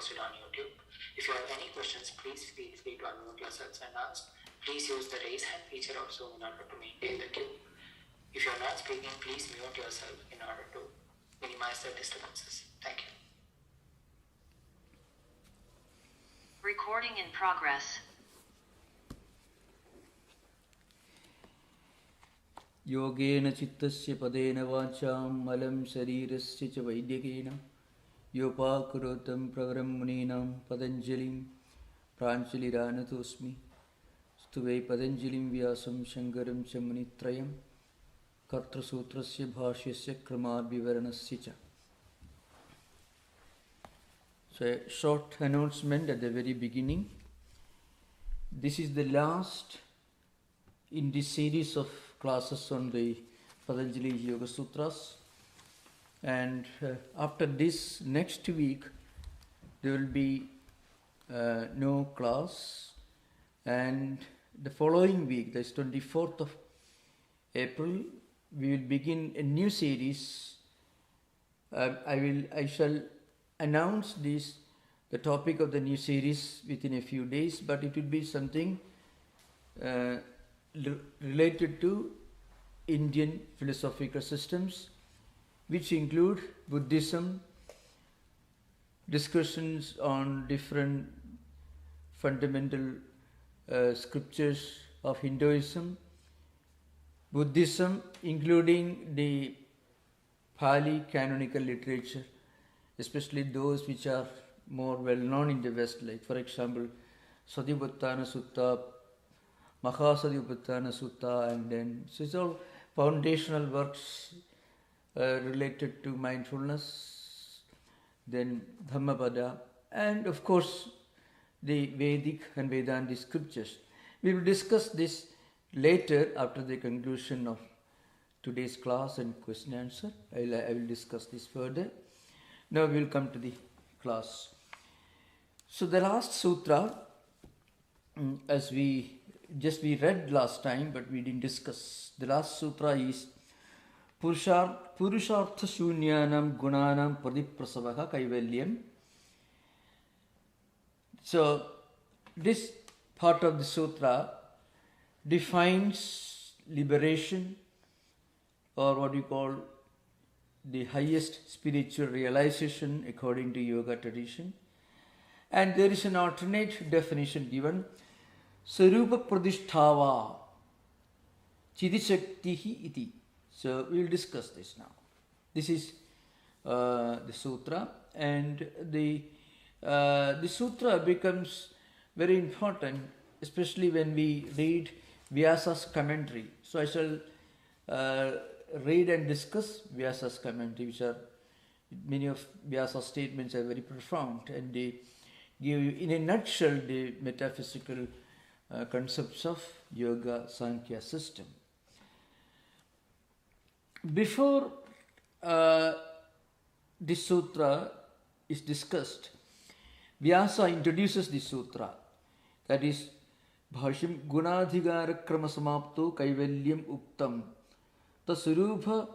posted on YouTube. If you have any questions, please feel free to unmute yourselves and ask. Please use the raise hand feature of Zoom in order to maintain the queue. If you are not speaking, please mute yourself in order to minimize the disturbances. Thank you. Recording in progress. Yogena chittasya padena vacham malam sharirasya cha vaidyakena yopakurotam pravaram muninam Patanjalim pranchaliranatosmi stuve Patanjalim vyasam shankaram cha munitrayam kartra sutrasya bhashyasya kramad vivaranasya cha. So a short announcement at the very beginning. This is the last in this series of classes on the Patanjali Yoga Sutras, and after this, next week there will be no class, and the following week, that is 24th of April, we will begin a new series. I shall announce the topic of the new series within a few days, but it will be something related to Indian philosophical systems, which include Buddhism, discussions on different fundamental scriptures of Hinduism, Buddhism, including the Pali canonical literature, especially those which are more well known in the West, like for example Satyabhana Sutta, Mahasatyabhana Sutta, and then so it's all foundational works related to mindfulness, then Dhammapada, and of course the Vedic and Vedanta scriptures. We will discuss this later after the conclusion of today's class and question answer. I will discuss this further. Now we will come to the class. So the last sutra, as we read last time, but we didn't discuss. The last sutra is Purushartha Shunyanam Gunanam Pradipprasavaha Kaivalyam. So this part of the sutra defines liberation, or what you call the highest spiritual realization according to yoga tradition. And there is an alternate definition given, Sarupa Pradishtava Chidishaktihi iti. So we will discuss this now. This is the sutra, and the sutra becomes very important, especially when we read Vyasa's commentary. So I shall read and discuss Vyasa's commentary, which are, many of Vyasa's statements are very profound, and they give you in a nutshell the metaphysical concepts of Yoga Sankhya system. Before this sutra is discussed, Vyasa introduces the sutra, that is Bhashim Gunadhigara Krama Samapto Kaivalyam Uktam Tatsurubham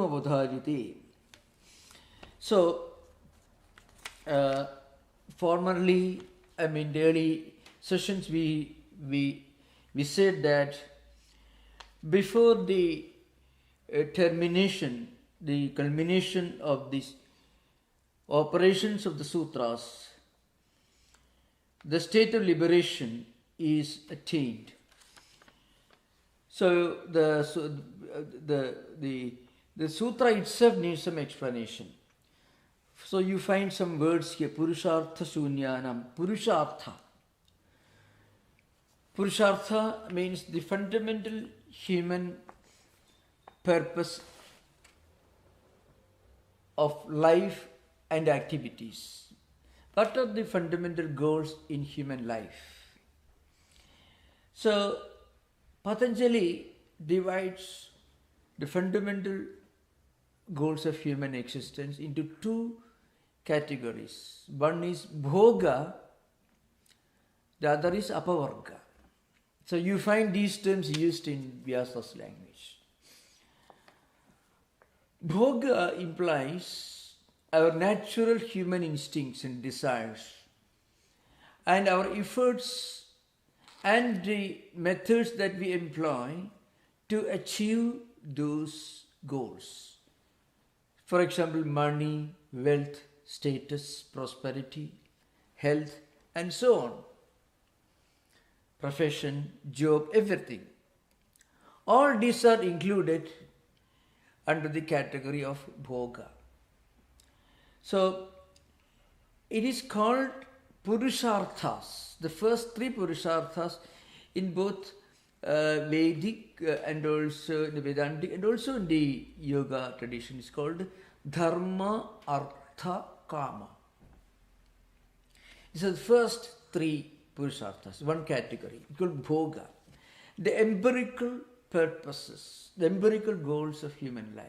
Avadhajite. So formerly, in early sessions, we said that before the termination, the culmination of these operations of the sutras, the state of liberation is attained. So the sutra itself needs some explanation. So you find some words here, Purushartha Shunyanam. Purushartha. Purushartha means the fundamental human purpose of life and activities. What are the fundamental goals in human life? So Patanjali divides the fundamental goals of human existence into two categories. One is bhoga, the other is apavarga. So you find these terms used in Vyasa's language. Bhoga implies our natural human instincts and desires, and our efforts and the methods that we employ to achieve those goals. For example, money, wealth, status, prosperity, health, and so on. Profession, job, everything. All these are included under the category of bhoga. So, it is called Purusharthas, the first three Purusharthas in both Vedic and also in the Vedantic and also in the yoga tradition is called Dharma, Artha, Kama. These are the first three Purusharthas, one category, called Bhoga. The empirical purposes, the empirical goals of human life.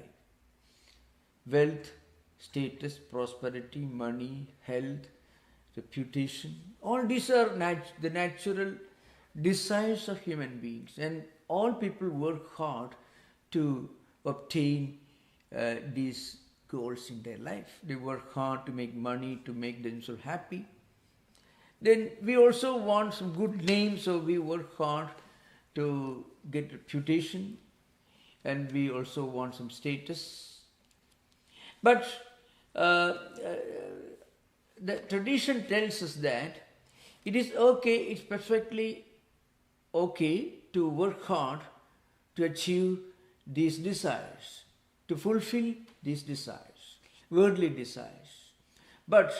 Wealth, status, prosperity, money, health, reputation. All these are the natural desires of human beings, and all people work hard to obtain these goals in their life. They work hard to make money, to make themselves happy. Then we also want some good name, so we work hard to get reputation, and we also want some status. But the tradition tells us that it is okay, it's perfectly okay to work hard to achieve these desires, to fulfill these desires, worldly desires. But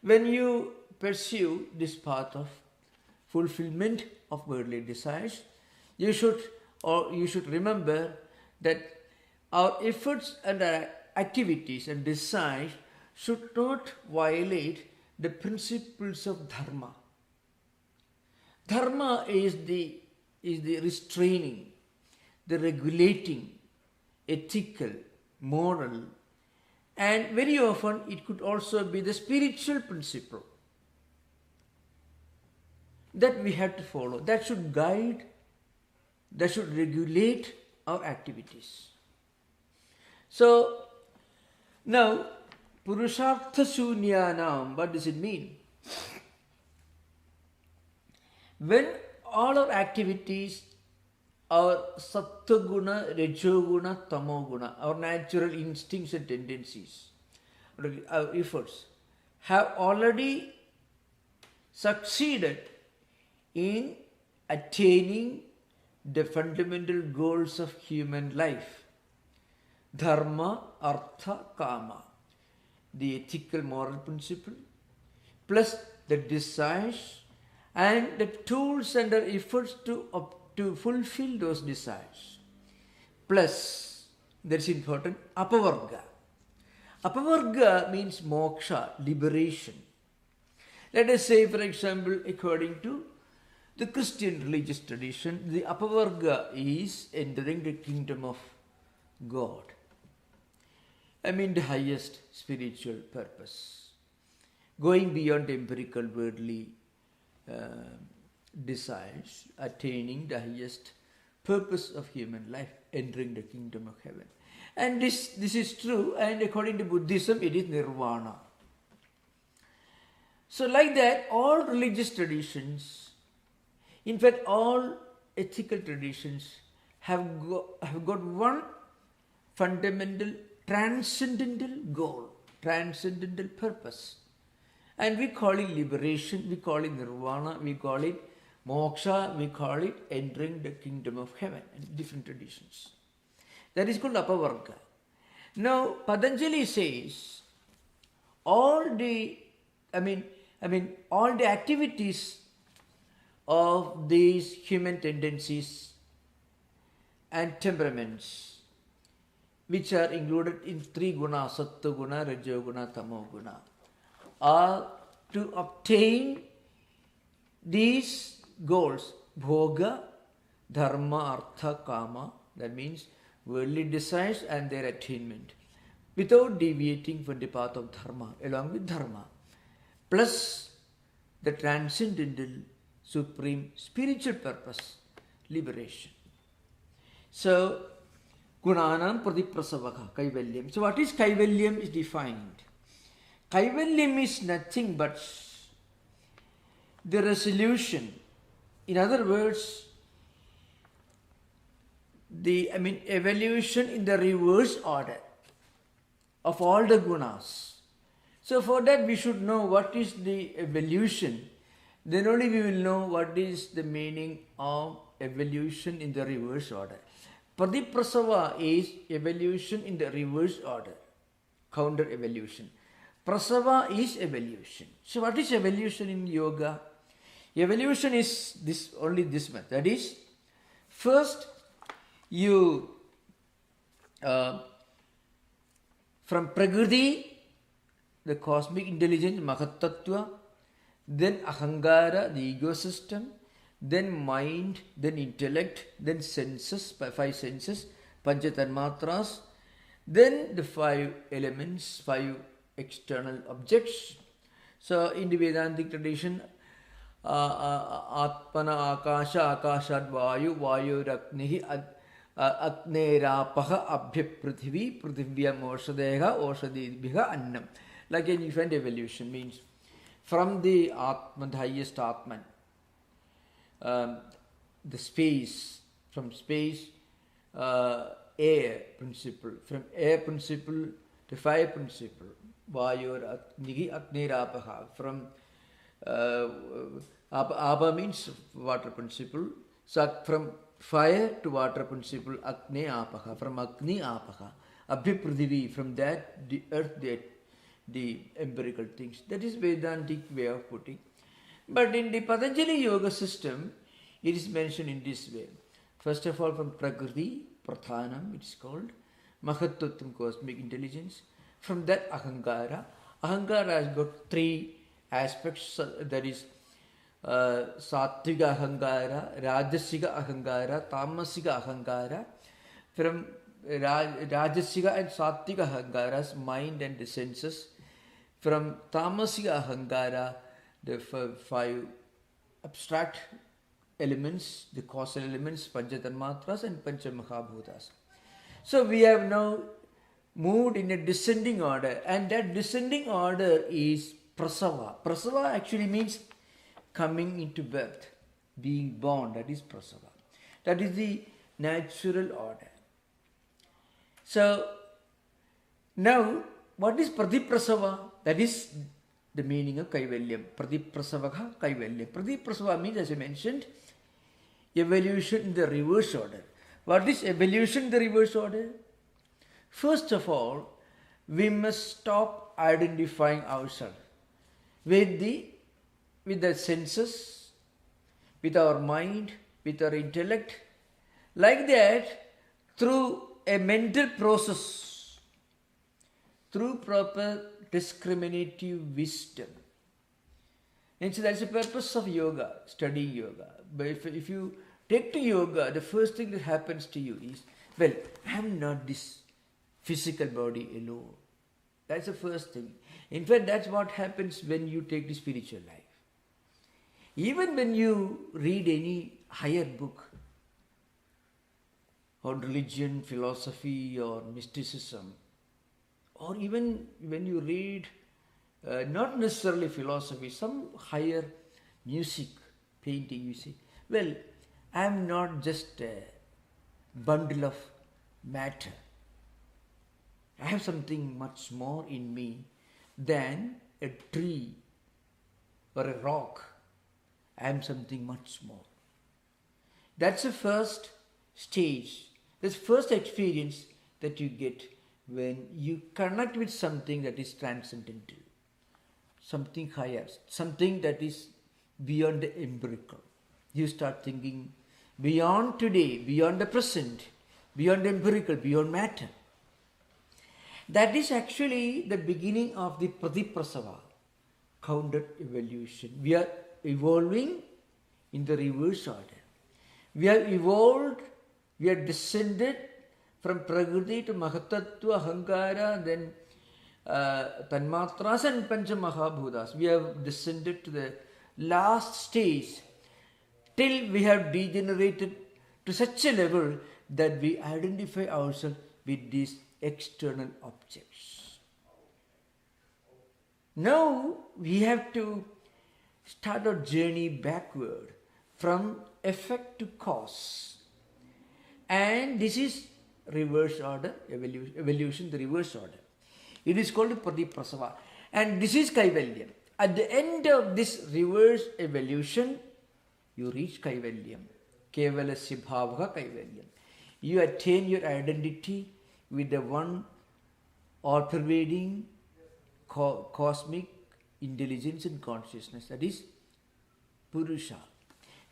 when you pursue this path of fulfillment of worldly desires, you should remember that our efforts and our activities and desires should not violate the principles of dharma. Dharma is the restraining, the regulating, ethical, moral, and very often it could also be the spiritual principle that we have to follow. That should guide, that should regulate our activities. So, now, Purushartha Shunyanam, what does it mean? When all our activities, our Sattva-guna, Rajo-guna, Tamo-guna, our natural instincts and tendencies, our efforts, have already succeeded in attaining the fundamental goals of human life. Dharma, Artha, Kama. The ethical moral principle, plus the desires and the tools and the efforts to fulfill those desires. Plus, that's important, Apavarga. Apavarga means moksha, liberation. Let us say, for example, according to the Christian religious tradition, the Apavarga is entering the kingdom of God. I mean the highest spiritual purpose. Going beyond empirical worldly desires, attaining the highest purpose of human life, entering the kingdom of heaven. And this is true, and according to Buddhism, it is nirvana. So like that, all religious traditions, in fact all ethical traditions have got one fundamental transcendental goal, transcendental purpose. And we call it liberation, we call it nirvana, we call it moksha, we call it entering the kingdom of heaven in different traditions. That is called Apavarga. Now, Patanjali says all the activities of these human tendencies and temperaments, which are included in three guna, sattva guna, rajo guna, tamo guna, are to obtain these goals, bhoga, dharma, artha, kama, that means worldly desires and their attainment, without deviating from the path of dharma, along with dharma, plus the transcendental, supreme spiritual purpose, liberation. So, Gunanam Pradiprasavaka, Kaivalyam. So what is Kaivalyam is defined. Kaivalyam is nothing but the resolution. In other words, evolution in the reverse order of all the gunas. So for that we should know what is the evolution. Then only we will know what is the meaning of evolution in the reverse order. Padiprasava is evolution in the reverse order, counter evolution. Prasava is evolution. So what is evolution in yoga? Evolution is this much. That is, first you from Prakriti, the cosmic intelligence, Mahatattva, then Ahankara, the ego system, then mind, then intellect, then senses, 5 senses, Panchatanmatras, then the 5 elements, 5 external objects. So in the Vedantic tradition, Atmana Akasha, Akashat Vayu, Vayu Raknihi, Agnerapah, Abhya Prithvi, Prithvyam Oshadeha, Oshadibhiha Annam. Like an event evolution means from the Atman, the highest Atman, the space, from space, air principle, from air principle to fire principle, Vayu Nihi Agnerapah, from Abha means water principle, so from fire to water principle, Agni Apaha, from Agni Apaha, Abhi Prithivi, from that the earth, the empirical things. That is Vedantic way of putting. But in the Patanjali yoga system, it is mentioned in this way. First of all, from Prakriti, Prathanam, it is called, Mahattatvam, cosmic intelligence. From that, Ahankara. Ahankara has got 3 aspects, that is Sattvika Ahankara, Rajasiga Ahankara, Tamasiga Ahankara. From Rajasiga and Sattvika Ahankaras, mind and the senses. From Tamasiga Ahankara, the 5 abstract elements, the causal elements, Panchatanmatras and Panchamahabhutas. So we have now moved in a descending order, and that descending order is Prasava. Prasava actually means coming into birth, being born, that is Prasava. That is the natural order. So now, what is Pradiprasava? That is the meaning of Kaivalyam. Pradiprasavaha Kaivalyam. Pradiprasava means, as I mentioned, evolution in the reverse order. What is evolution in the reverse order? First of all, we must stop identifying ourselves with the senses, with our mind, with our intellect. Like that, through a mental process, through proper discriminative wisdom. And so that's the purpose of yoga, studying yoga. But if you take to yoga, the first thing that happens to you is, well, I am not this physical body alone. That's the first thing. In fact, that's what happens when you take the spiritual life. Even when you read any higher book on religion, philosophy or mysticism, or even when you read not necessarily philosophy, some higher music, painting, you see, well, I am not just a bundle of matter. I have something much more in me than a tree or a rock. I am something much more. That's the first stage. That's the first experience that you get when you connect with something that is transcendental, something higher, something that is beyond the empirical. You start thinking beyond today, beyond the present, beyond empirical, beyond matter. That is actually the beginning of the Pradiprasava, counter evolution. We are evolving in the reverse order. We have evolved, we are descended from Prakriti to Mahatattva, Ahankara, then Tanmatras and Panchamahabhutas. We have descended to the last stage till we have degenerated to such a level that we identify ourselves with these external objects. Now we have to start our journey backward from effect to cause. And this is reverse order, evolution, the reverse order. It is called Pradiprasava. And this is Kaivalyam. At the end of this reverse evolution, you reach Kaivalyam. Kevalasya bhavaha Kaivalyam. You attain your identity with the one all-pervading cosmic intelligence and consciousness. That is Purusha.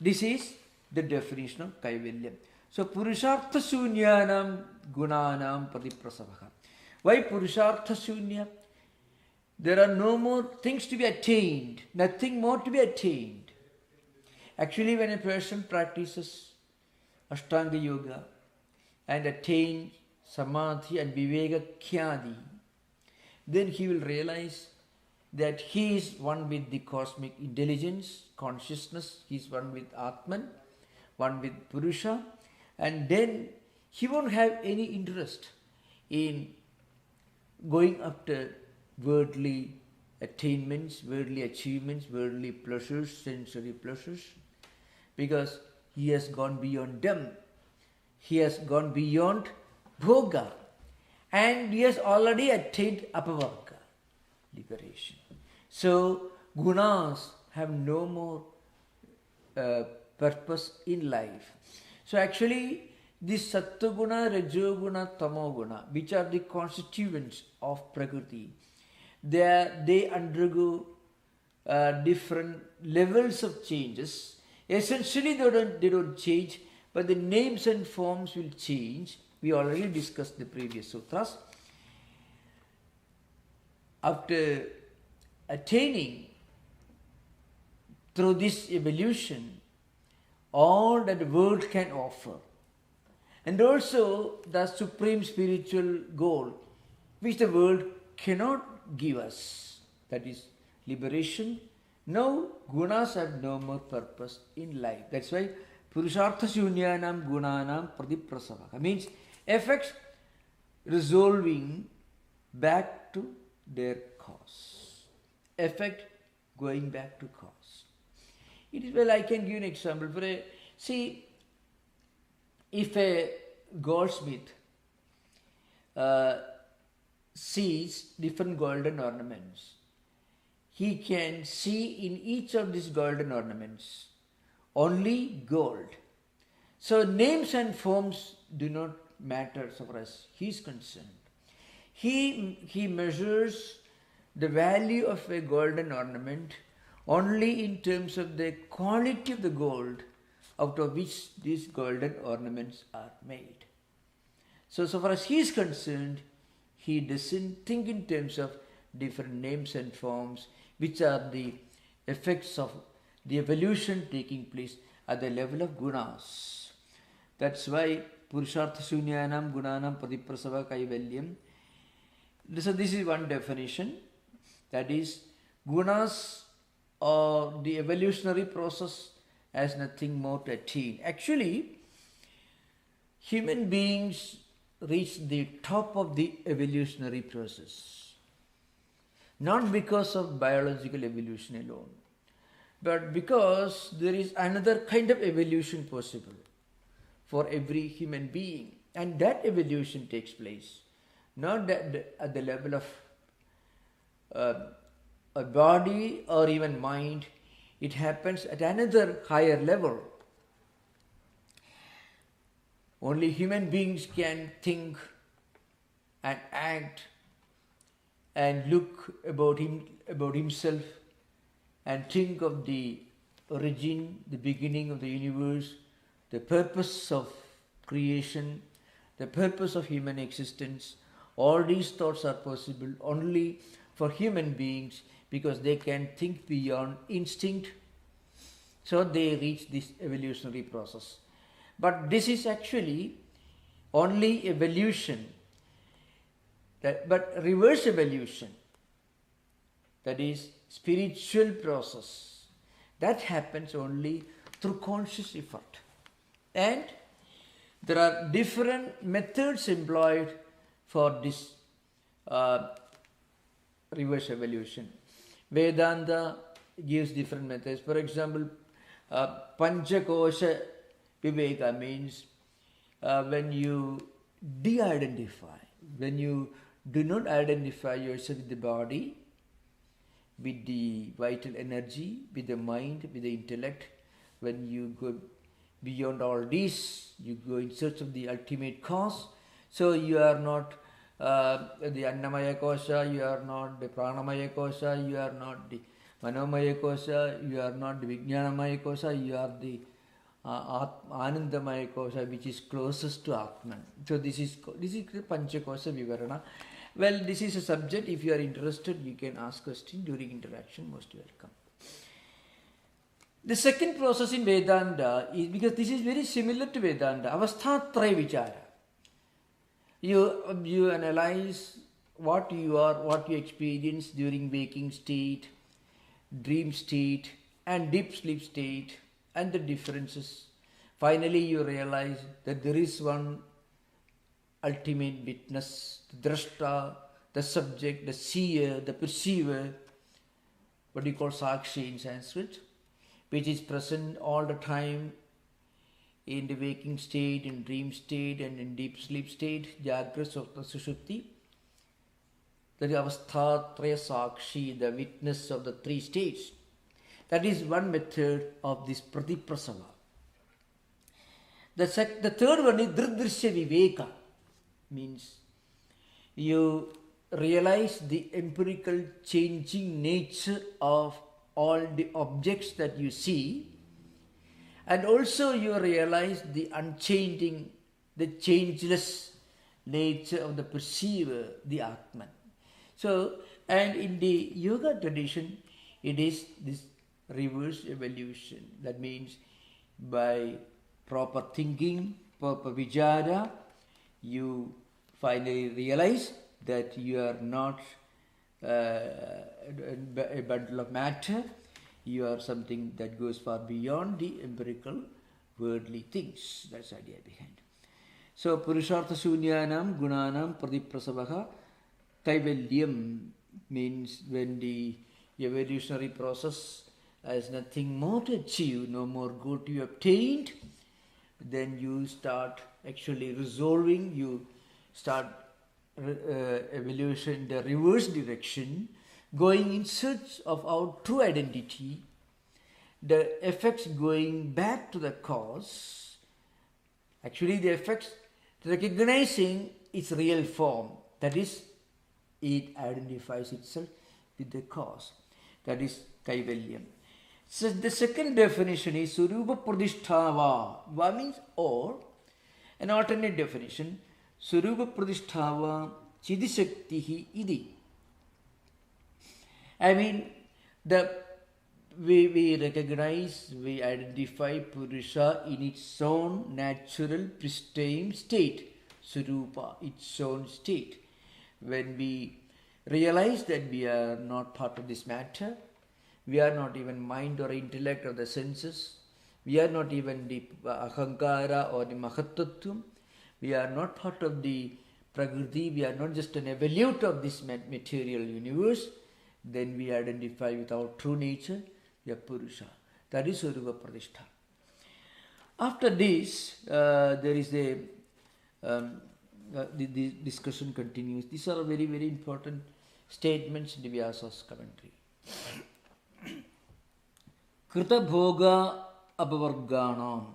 This is the definition of Kaivalyam. So Purushartha Shunyanam Gunanam Pradiprasavaha. Why Purushartha Shunya? There are no more things to be attained, nothing more to be attained. Actually, when a person practices Ashtanga Yoga and attains Samadhi and Viveka Khyadi, then he will realize that he is one with the cosmic intelligence, consciousness, he is one with Atman, one with Purusha, and then he won't have any interest in going after worldly attainments, worldly achievements, worldly pleasures, sensory pleasures, because he has gone beyond them. He has gone beyond bhoga, and he has already attained apavarga, liberation. So gunas have no more purpose in life. So actually, this Sattva-guna, Rajo-guna, Tamo-guna, which are the constituents of Prakriti, they undergo different levels of changes. Essentially, they don't change, but the names and forms will change. We already discussed the previous sutras. After attaining through this evolution all that the world can offer, and also the supreme spiritual goal which the world cannot give us, that is liberation. Now gunas have no more purpose in life. That's why Purushartha Shunyanam Gunanam Pradiprasavaka means effects resolving back to their cause. Effect going back to cause. It is, well, I can give an example. See, if a goldsmith sees different golden ornaments, he can see in each of these golden ornaments only gold. So names and forms do not matter so far as he is concerned. He measures the value of a golden ornament only in terms of the quality of the gold out of which these golden ornaments are made. So far as he is concerned, he doesn't think in terms of different names and forms, which are the effects of the evolution taking place at the level of gunas. That's why Purushartha Shunyanam Gunanam Pradiprasava Kaivalyam. So this is one definition. That is, gunas or the evolutionary process has nothing more to attain. Actually, human beings reach the top of the evolutionary process, not because of biological evolution alone, but because there is another kind of evolution possible for every human being, and that evolution takes place not at the level of a body or even mind. It happens at another higher level. Only human beings can think and act and look about himself and think of the origin, the beginning of the universe, the purpose of creation, the purpose of human existence. All these thoughts are possible only for human beings because they can think beyond instinct. So they reach this evolutionary process. But this is actually only evolution. But reverse evolution, that is spiritual process, that happens only through conscious effort. And there are different methods employed for this reverse evolution. Vedanta gives different methods. For example, Panchakosha Viveka means when you de-identify, when you do not identify yourself with the body, with the vital energy, with the mind, with the intellect, when you go beyond all this, you go in search of the ultimate cause. So you are not the Annamaya Kosha, you are not the Pranamaya Kosha, you are not the Manomaya Kosha, you are not the Vijnanamaya Kosha, you are the Anandamaya Kosha, which is closest to Atman. So this is the Panchakosha Vivarana. Well, this is a subject. If you are interested, you can ask question during interaction. Most welcome. The second process in Vedanta is, because this is very similar to Vedanta, Avasthatraya Vichara. You analyze what you are, what you experience during waking state, dream state, and deep sleep state, and the differences. Finally, you realize that there is one ultimate witness, the drashta, the subject, the seer, the perceiver, what you call Sakshi in Sanskrit, which is present all the time in the waking state, in dream state, and in deep sleep state, Jagra, Swapna, Sushupti. That is Avasthatraya Sakshi, the witness of the three states. That is one method of this Pratiprasava. The third one is Dridrishya Viveka, means you realize the empirical changing nature of all the objects that you see, and also you realize the unchanging, the changeless nature of the perceiver, the Atman. So, and in the yoga tradition, it is this reverse evolution. That means by proper thinking, proper vichara, you finally realize that you are not a bundle of matter, you are something that goes far beyond the empirical worldly things. That's the idea behind. So, Purushartha Shunyanam Gunanam Pradiprasavaha Kaivalyam means when the evolutionary process has nothing more to achieve, no more good you obtained, then you start actually resolving, you start evolution in the reverse direction, going in search of our true identity, the effects going back to the cause, actually the effects recognizing its real form, that is, it identifies itself with the cause, that is Kaivalyam. So the second definition is Surupa Pradhishtava. Va means or. An alternate definition, Surupa Pradhishtava Chidishaktihi Idi. I mean, we recognize, we identify Purusha in its own natural, pristine state, Surupa, its own state. When we realize that we are not part of this matter, we are not even mind or intellect or the senses, we are not even the ahankara or the mahattvatvam, we are not part of the prakriti, we are not just an evolute of this material universe, then we identify with our true nature, we are Purusha. That is Surupa Pradhishtha. After this, there is the discussion continues. These are very, very important statements in the Vyasa's commentary. Krita bhoga apavarganam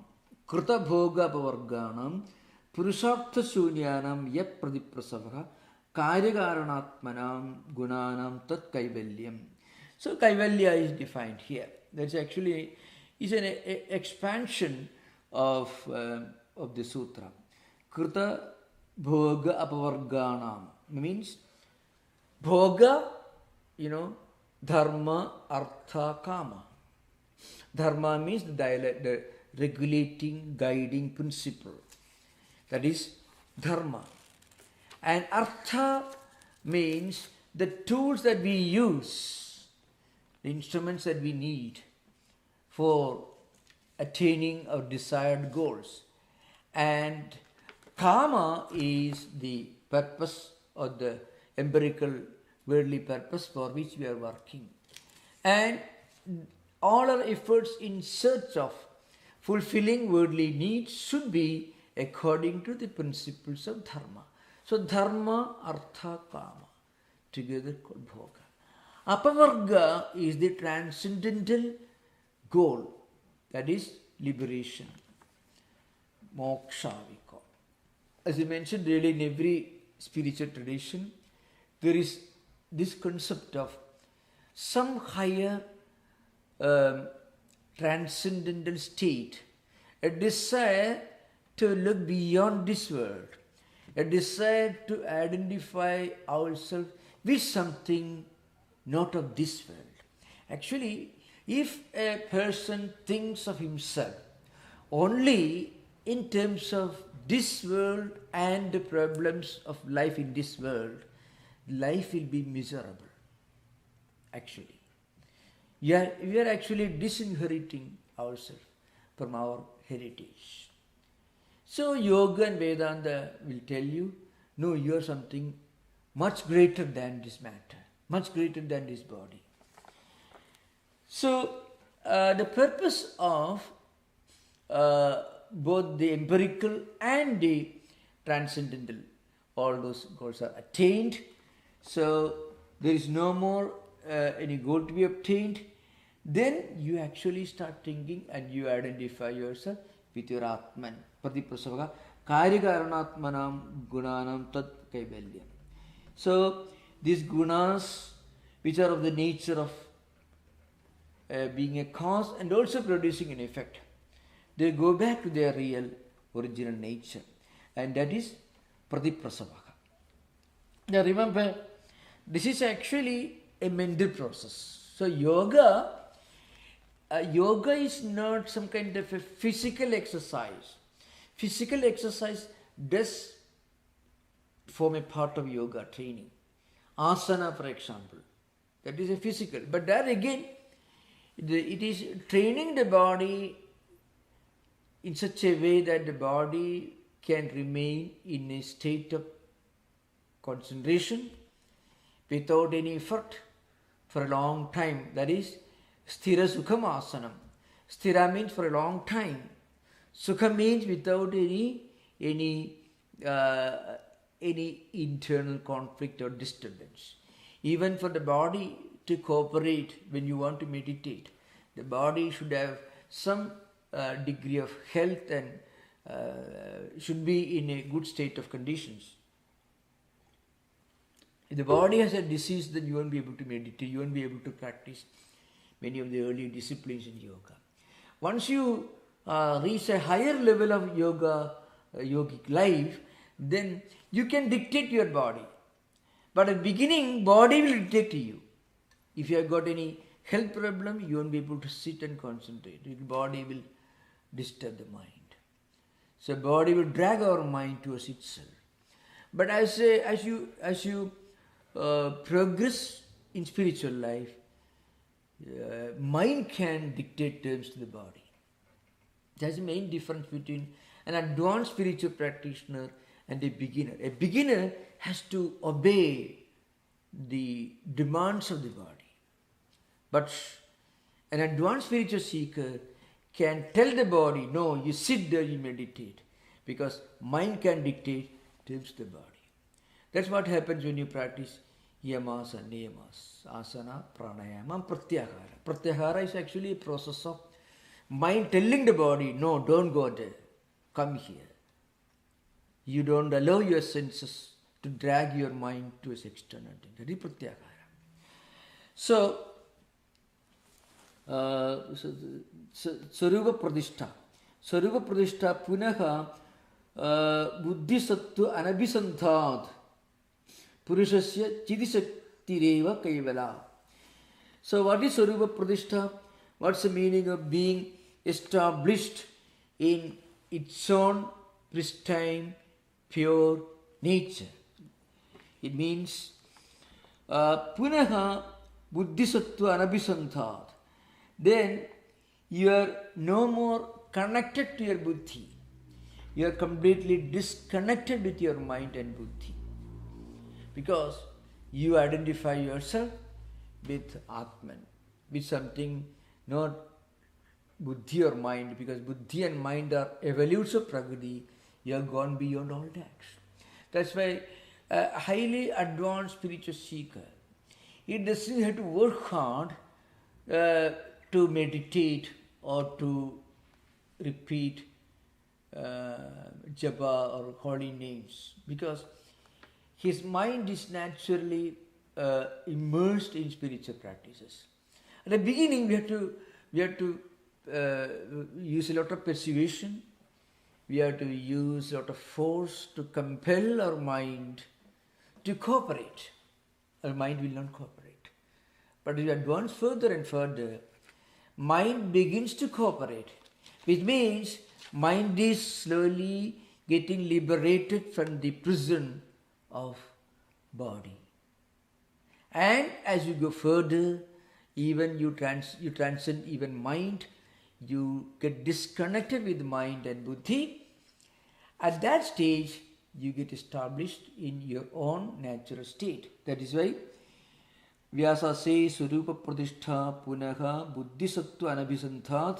purushartha shunyanam yat pradiprasavaha karyakaranatmanam gunanam tat kaivalyam. So kaivalya is defined here. That's actually is an expansion of the sutra. Krita bhoga apavarganam means bhoga, dharma, artha, kama. Dharma means the regulating, guiding principle. That is dharma. And artha means the tools that we use, the instruments that we need for attaining our desired goals. And kama is the purpose or the empirical worldly purpose for which we are working. And all our efforts in search of fulfilling worldly needs should be according to the principles of dharma. So dharma, artha, kama, together called bhoga. Apavarga is the transcendental goal, that is liberation, moksha we call. As I mentioned earlier, in every spiritual tradition, there is this concept of some higher transcendental state, a desire to look beyond this world, a desire to identify ourselves with something not of this world. Actually, if a person thinks of himself only in terms of this world and the problems of life in this world, life will be miserable. Actually, we are actually disinheriting ourselves from our heritage. So yoga and Vedanta will tell you, no, you are something much greater than this matter, much greater than this body. So the purpose of both the empirical and the transcendental, all those goals are attained. So there is no more any goal to be obtained. Then you actually start thinking and you identify yourself with your Atman. Pratiprasavaka Karyakaranatmanam Gunanam Tat Kaivalyam. So these gunas, which are of the nature of being a cause and also producing an effect, they go back to their real original nature, and that is Pratiprasavaka. Now remember, this is actually a mental process. So yoga is not some kind of a physical exercise. Physical exercise does form a part of yoga training. Asana, for example, that is a physical. But there again, it is training the body in such a way that the body can remain in a state of concentration without any effort for a long time. That is sthira sukham asanam. Sthira means for a long time. Sukha means without any internal conflict or disturbance. Even for the body to cooperate when you want to meditate, the body should have some degree of health and should be in a good state of conditions. If the body has a disease, then you won't be able to meditate, you won't be able to practice many of the earlier disciplines in yoga. Once you reach a higher level of yogic life, then you can dictate your body. But at the beginning, body will dictate to you. If you have got any health problem, you won't be able to sit and concentrate. The body will disturb the mind. So body will drag our mind towards itself. But as you progress in spiritual life, mind can dictate terms to the body. That's the main difference between an advanced spiritual practitioner and a beginner. A beginner has to obey the demands of the body. But an advanced spiritual seeker can tell the body, no, you sit there, you meditate. Because mind can dictate terms to the body. That's what happens when you practice yamas and niyamas, asana, pranayama, pratyahara. Pratyahara is actually a process of mind telling the body, no, don't go there, come here. You don't allow your senses to drag your mind to its external thing. That is pratyahara. So, Saruva Pradishta. Saruva Pradishta punaha buddhisattva anabhisanthat purushasya chidisaktireva kaivala. So what is Saruva Pradishta? What's the meaning of being established in its own pristine, pure nature? It means punaha buddhisattva anabhisanthat. Then you are no more connected to your buddhi. You are completely disconnected with your mind and buddhi. Because you identify yourself with Atman. with something not buddhi or mind, because buddhi and mind are evolutes of prakriti, you have gone beyond all that. That's why a highly advanced spiritual seeker, he doesn't have to work hard to meditate or to repeat japa or holy names, because his mind is naturally immersed in spiritual practices. At the beginning, we have to use a lot of persuasion. We have to use a lot of force to compel our mind to cooperate. Our mind will not cooperate. But if you advance further and further, mind begins to cooperate, which means mind is slowly getting liberated from the prison of body. And as you go further, even you transcend even mind, you get disconnected with mind and buddhi. At that stage, you get established in your own natural state. That is why Vyasa says, Surupa Pradishtha Punaha Buddhi Sattva Anabhisanthat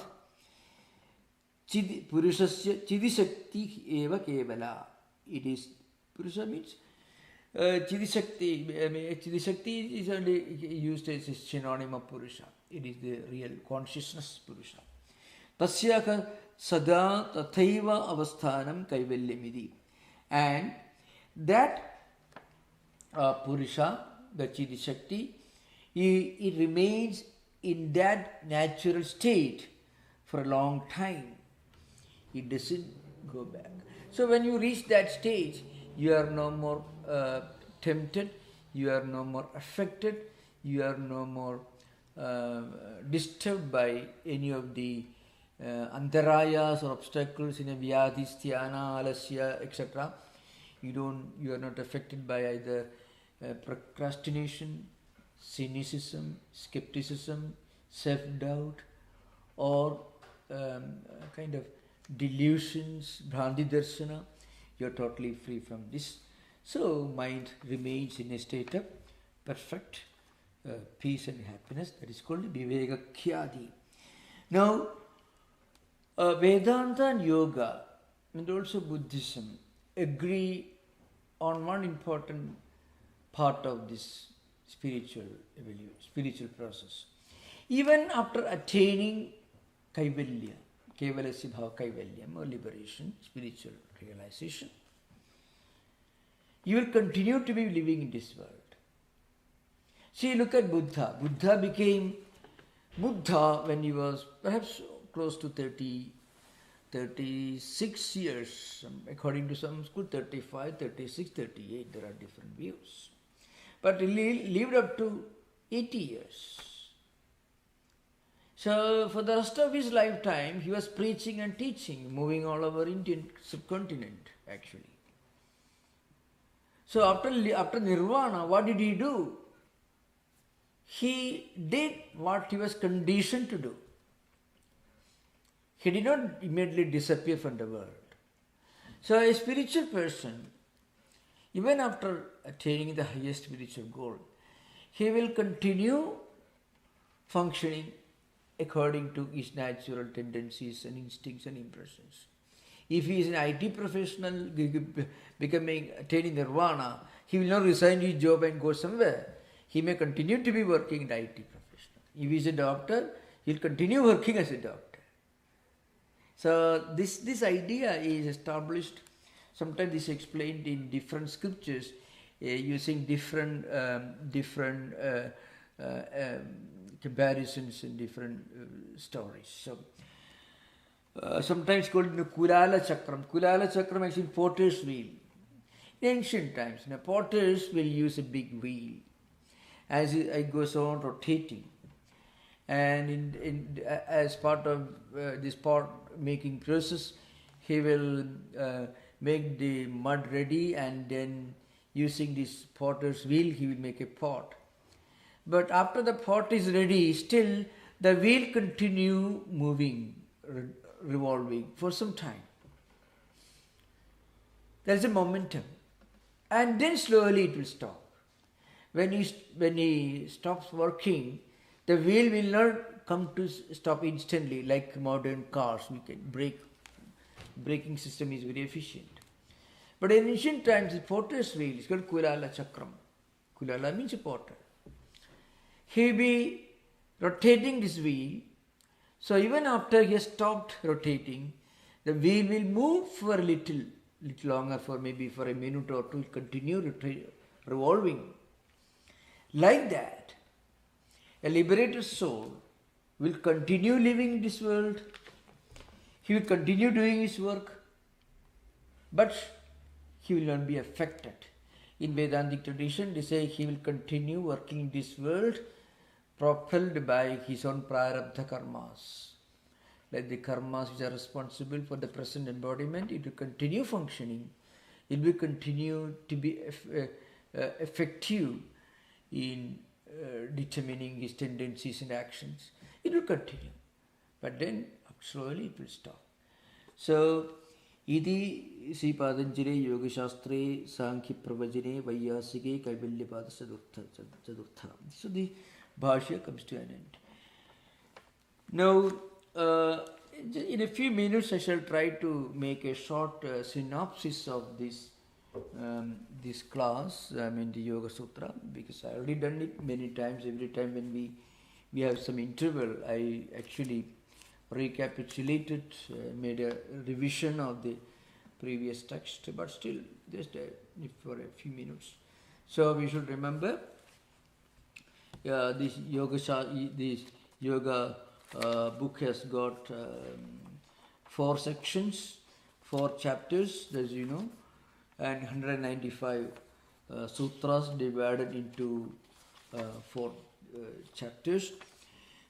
Purushasya Chidishakti Eva Kevala. It is, Purusha means Chidishakti. Chidishakti is only used as a synonym of Purusha. It is the real consciousness Purusha. Tasyaka sada tathaiva avasthanam kaivalyamidi. And that Purusha, the Chidishakti, it remains in that natural state for a long time. It doesn't go back. So when you reach that stage, you are no more tempted, you are no more affected, you are no more disturbed by any of the antarayas or obstacles in a vyadhi, sthana, alasya, etc. You are not affected by either procrastination, cynicism, skepticism, self-doubt, or kind of delusions, bhranti darshana. You are totally free from this. So mind remains in a state of perfect peace and happiness. That is called viveka khyadi. Now, Vedanta and yoga and also Buddhism agree on one important part of this spiritual process. Even after attaining kaivalya, kevalasya bhava kaivalyam or liberation, spiritual realization, you will continue to be living in this world. See, look at Buddha. Buddha became Buddha when he was perhaps close to 36 years. According to some school, 35, 36, 38. There are different views. But he lived up to 80 years. So for the rest of his lifetime, he was preaching and teaching, moving all over Indian subcontinent actually. So after Nirvana, what did he do? He did what he was conditioned to do. He did not immediately disappear from the world. So a spiritual person, even after attaining the highest spiritual goal, he will continue functioning according to his natural tendencies and instincts and impressions. If he is an IT professional attaining nirvana, he will not resign his job and go somewhere. He may continue to be working in IT professional. If he is a doctor, he will continue working as a doctor. So this idea is established. Sometimes this is explained in different scriptures using different comparisons in different stories. So sometimes called the Kulala Chakram. Kulala Chakram is in potter's wheel. In ancient times, potters will use a big wheel as it goes on rotating. And as part of this pot making process, he will make the mud ready, and then using this potter's wheel, he will make a pot. But after the pot is ready, still the wheel continue moving, revolving for some time. There is a momentum, and then slowly it will stop. When he stops working, The wheel will not come to stop instantly like modern cars. We can braking system is very efficient. But in ancient times, the potter's wheel is called Kulala Chakram. Kulala means a potter. He will be rotating this wheel. So even after he has stopped rotating, the wheel will move for a little longer, for maybe for a minute or two, continue revolving. Like that, a liberated soul will continue living in this world. He will continue doing his work, but he will not be affected. In Vedantic tradition, they say he will continue working in this world, propelled by his own prarabdha karmas. Like the karmas which are responsible for the present embodiment, it will continue functioning. It will continue to be effective in determining his tendencies and actions. It will continue. But then slowly it will stop. So, iti Sri Patanjali Yoga Shastre Sankhya Pravajane Vaiyasike Kaivalyapada Chadurtha. So the Bhashya comes to an end. Now, in a few minutes I shall try to make a short synopsis of this class, the Yoga Sutra, because I already done it many times. Every time when we have some interval, I actually recapitulated, made a revision of the previous text, but still just for a few minutes. So we should remember this yoga book has got 4 sections, 4 chapters, as you know, and 195 sutras divided into 4 chapters.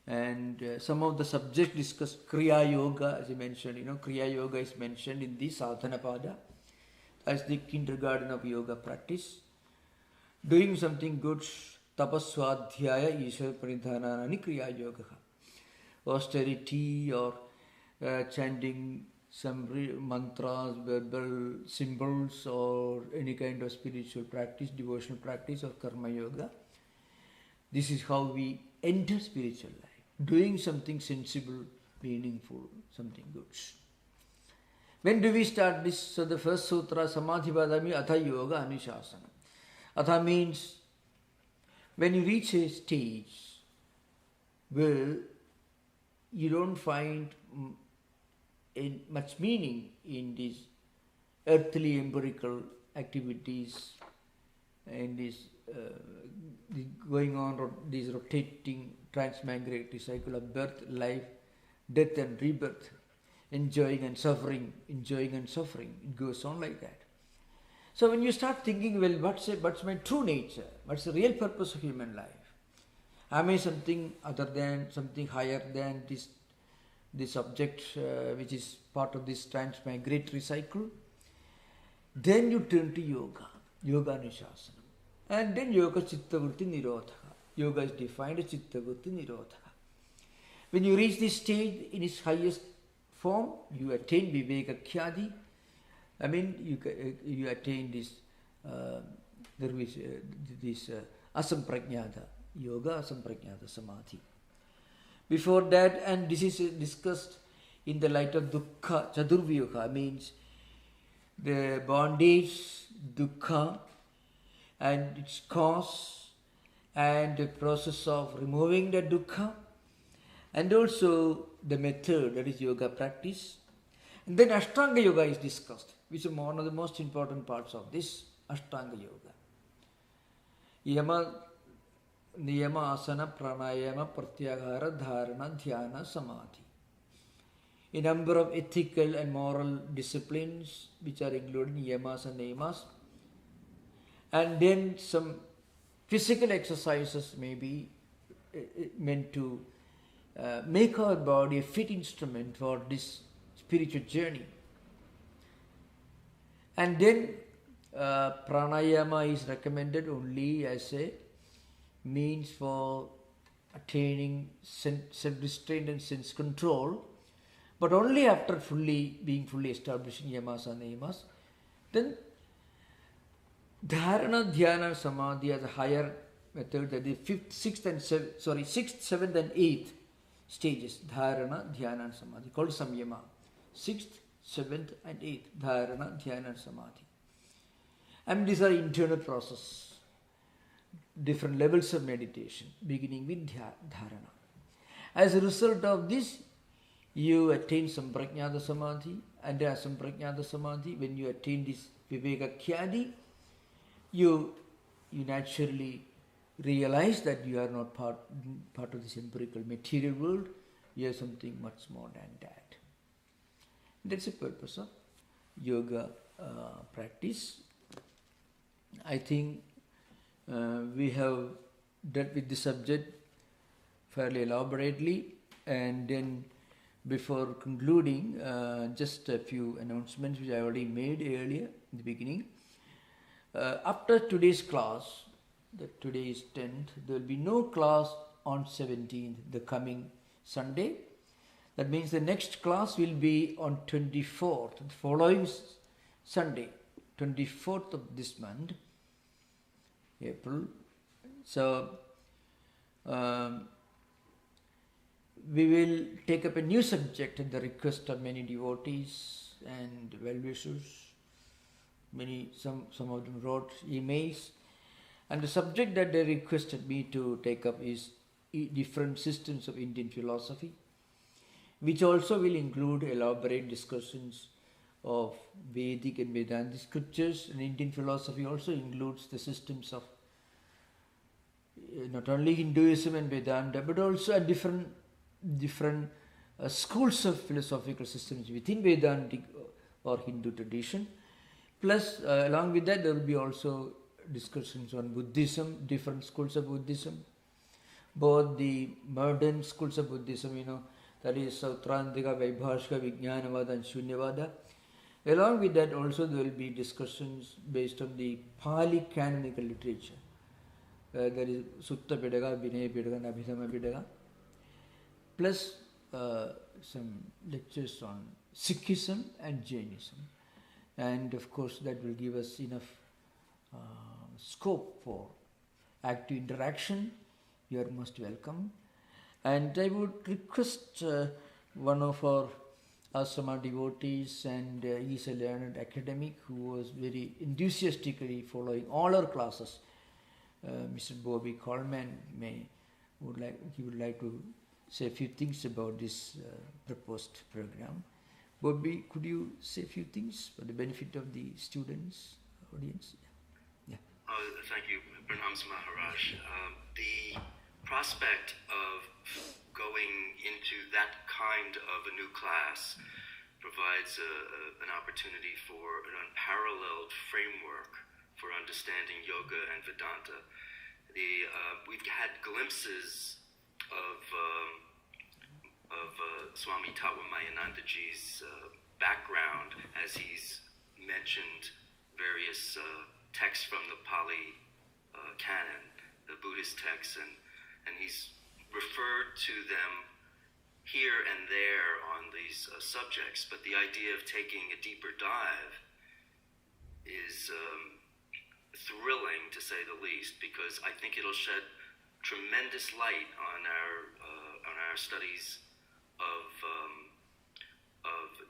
And some of the subjects discussed, Kriya Yoga, as I mentioned, Kriya Yoga is mentioned in the Sadhana Pada as the kindergarten of yoga practice. Doing something good, tapaswadhyaya ishwar pranidhananani Kriya Yoga. Austerity or chanting some mantras, verbal symbols, or any kind of spiritual practice, devotional practice, or karma yoga. This is how we enter spiritual life. Doing something sensible, meaningful, something good. When do we start this? So the first sutra, Samadhipadami Atha Yoga Anushasana. Atha means when you reach a stage where you don't find much meaning in these earthly empirical activities and this going on this rotating transmigratory cycle of birth, life, death and rebirth, enjoying and suffering. It goes on like that. So when you start thinking, well, what's my true nature? What's the real purpose of human life? Am I something other than, something higher than this object which is part of this transmigratory cycle? Then you turn to yoga, yoga anushasana. And then yoga chittavritti nirodha. Yoga is defined as chittavritti nirodha. When you reach this stage in its highest form, you attain viveka khyadi. You attain this asamprajnata yoga, asamprajnata samadhi. Before that, and this is discussed in the light of dukkha, chadurvyuha, means the bondage, dukkha, and its cause, and the process of removing the dukkha, and also the method, that is yoga practice. And then Ashtanga Yoga is discussed, which is one of the most important parts of this Ashtanga Yoga. Yama, Niyama, Asana, Pranayama, Pratyahara, Dharana, Dhyana, Samadhi. A number of ethical and moral disciplines which are included in yamas and niyamas. And then some physical exercises may be meant to make our body a fit instrument for this spiritual journey. And then pranayama is recommended only as a means for attaining self-restraint and sense control, but only after being fully established in yamas and niyamas. Then dharana, dhyana, samadhi as a higher method, that the sixth, seventh and eighth stages, dharana, dhyana and samadhi, called samyama. Sixth, seventh and eighth, dharana, dhyana and samadhi. And these are internal process, different levels of meditation, beginning with dharana. As a result of this, you attain samprajnata samadhi, and as samprajnata samadhi, when you attain this viveka khyadi, you naturally realize that you are not part of this empirical material world, you are something much more than that. That's the purpose of yoga practice. I think we have dealt with the subject fairly elaborately, and then before concluding, just a few announcements which I already made earlier in the beginning. After today's class, today is 10th, there will be no class on 17th, the coming Sunday. That means the next class will be on 24th, the following Sunday, 24th of this month, April. So, we will take up a new subject at the request of many devotees and well-wishers. Some of them wrote emails, and the subject that they requested me to take up is different systems of Indian philosophy, which also will include elaborate discussions of Vedic and Vedantic scriptures. And Indian philosophy also includes the systems of not only Hinduism and Vedanta, but also different schools of philosophical systems within Vedantic or Hindu tradition. Plus, along with that, there will be also discussions on Buddhism, different schools of Buddhism, both the modern schools of Buddhism, that is Sautrantika, Vaibhashika, Vijnanavada and Shunyavada. Along with that, also there will be discussions based on the Pali canonical literature. That is Sutta Pidaka, Vinaya Pidaka and Abhidhamma Pidaka. Plus some lectures on Sikhism and Jainism. And of course that will give us enough scope for active interaction. You are most welcome. And I would request one of our asrama devotees, and he is a learned academic who was very enthusiastically following all our classes. Mr. Bobby Coleman would like to say a few things about this proposed program. Bobby, could you say a few things for the benefit of the students, audience? Yeah. Thank you, Pranams Maharaj. The prospect of going into that kind of a new class provides an opportunity for an unparalleled framework for understanding yoga and Vedanta. We've had glimpses of Swami Tattwamayanandaji's background as he's mentioned various texts from the Pali canon, the Buddhist texts, and he's referred to them here and there on these subjects, but the idea of taking a deeper dive is thrilling, to say the least, because I think it'll shed tremendous light on our studies of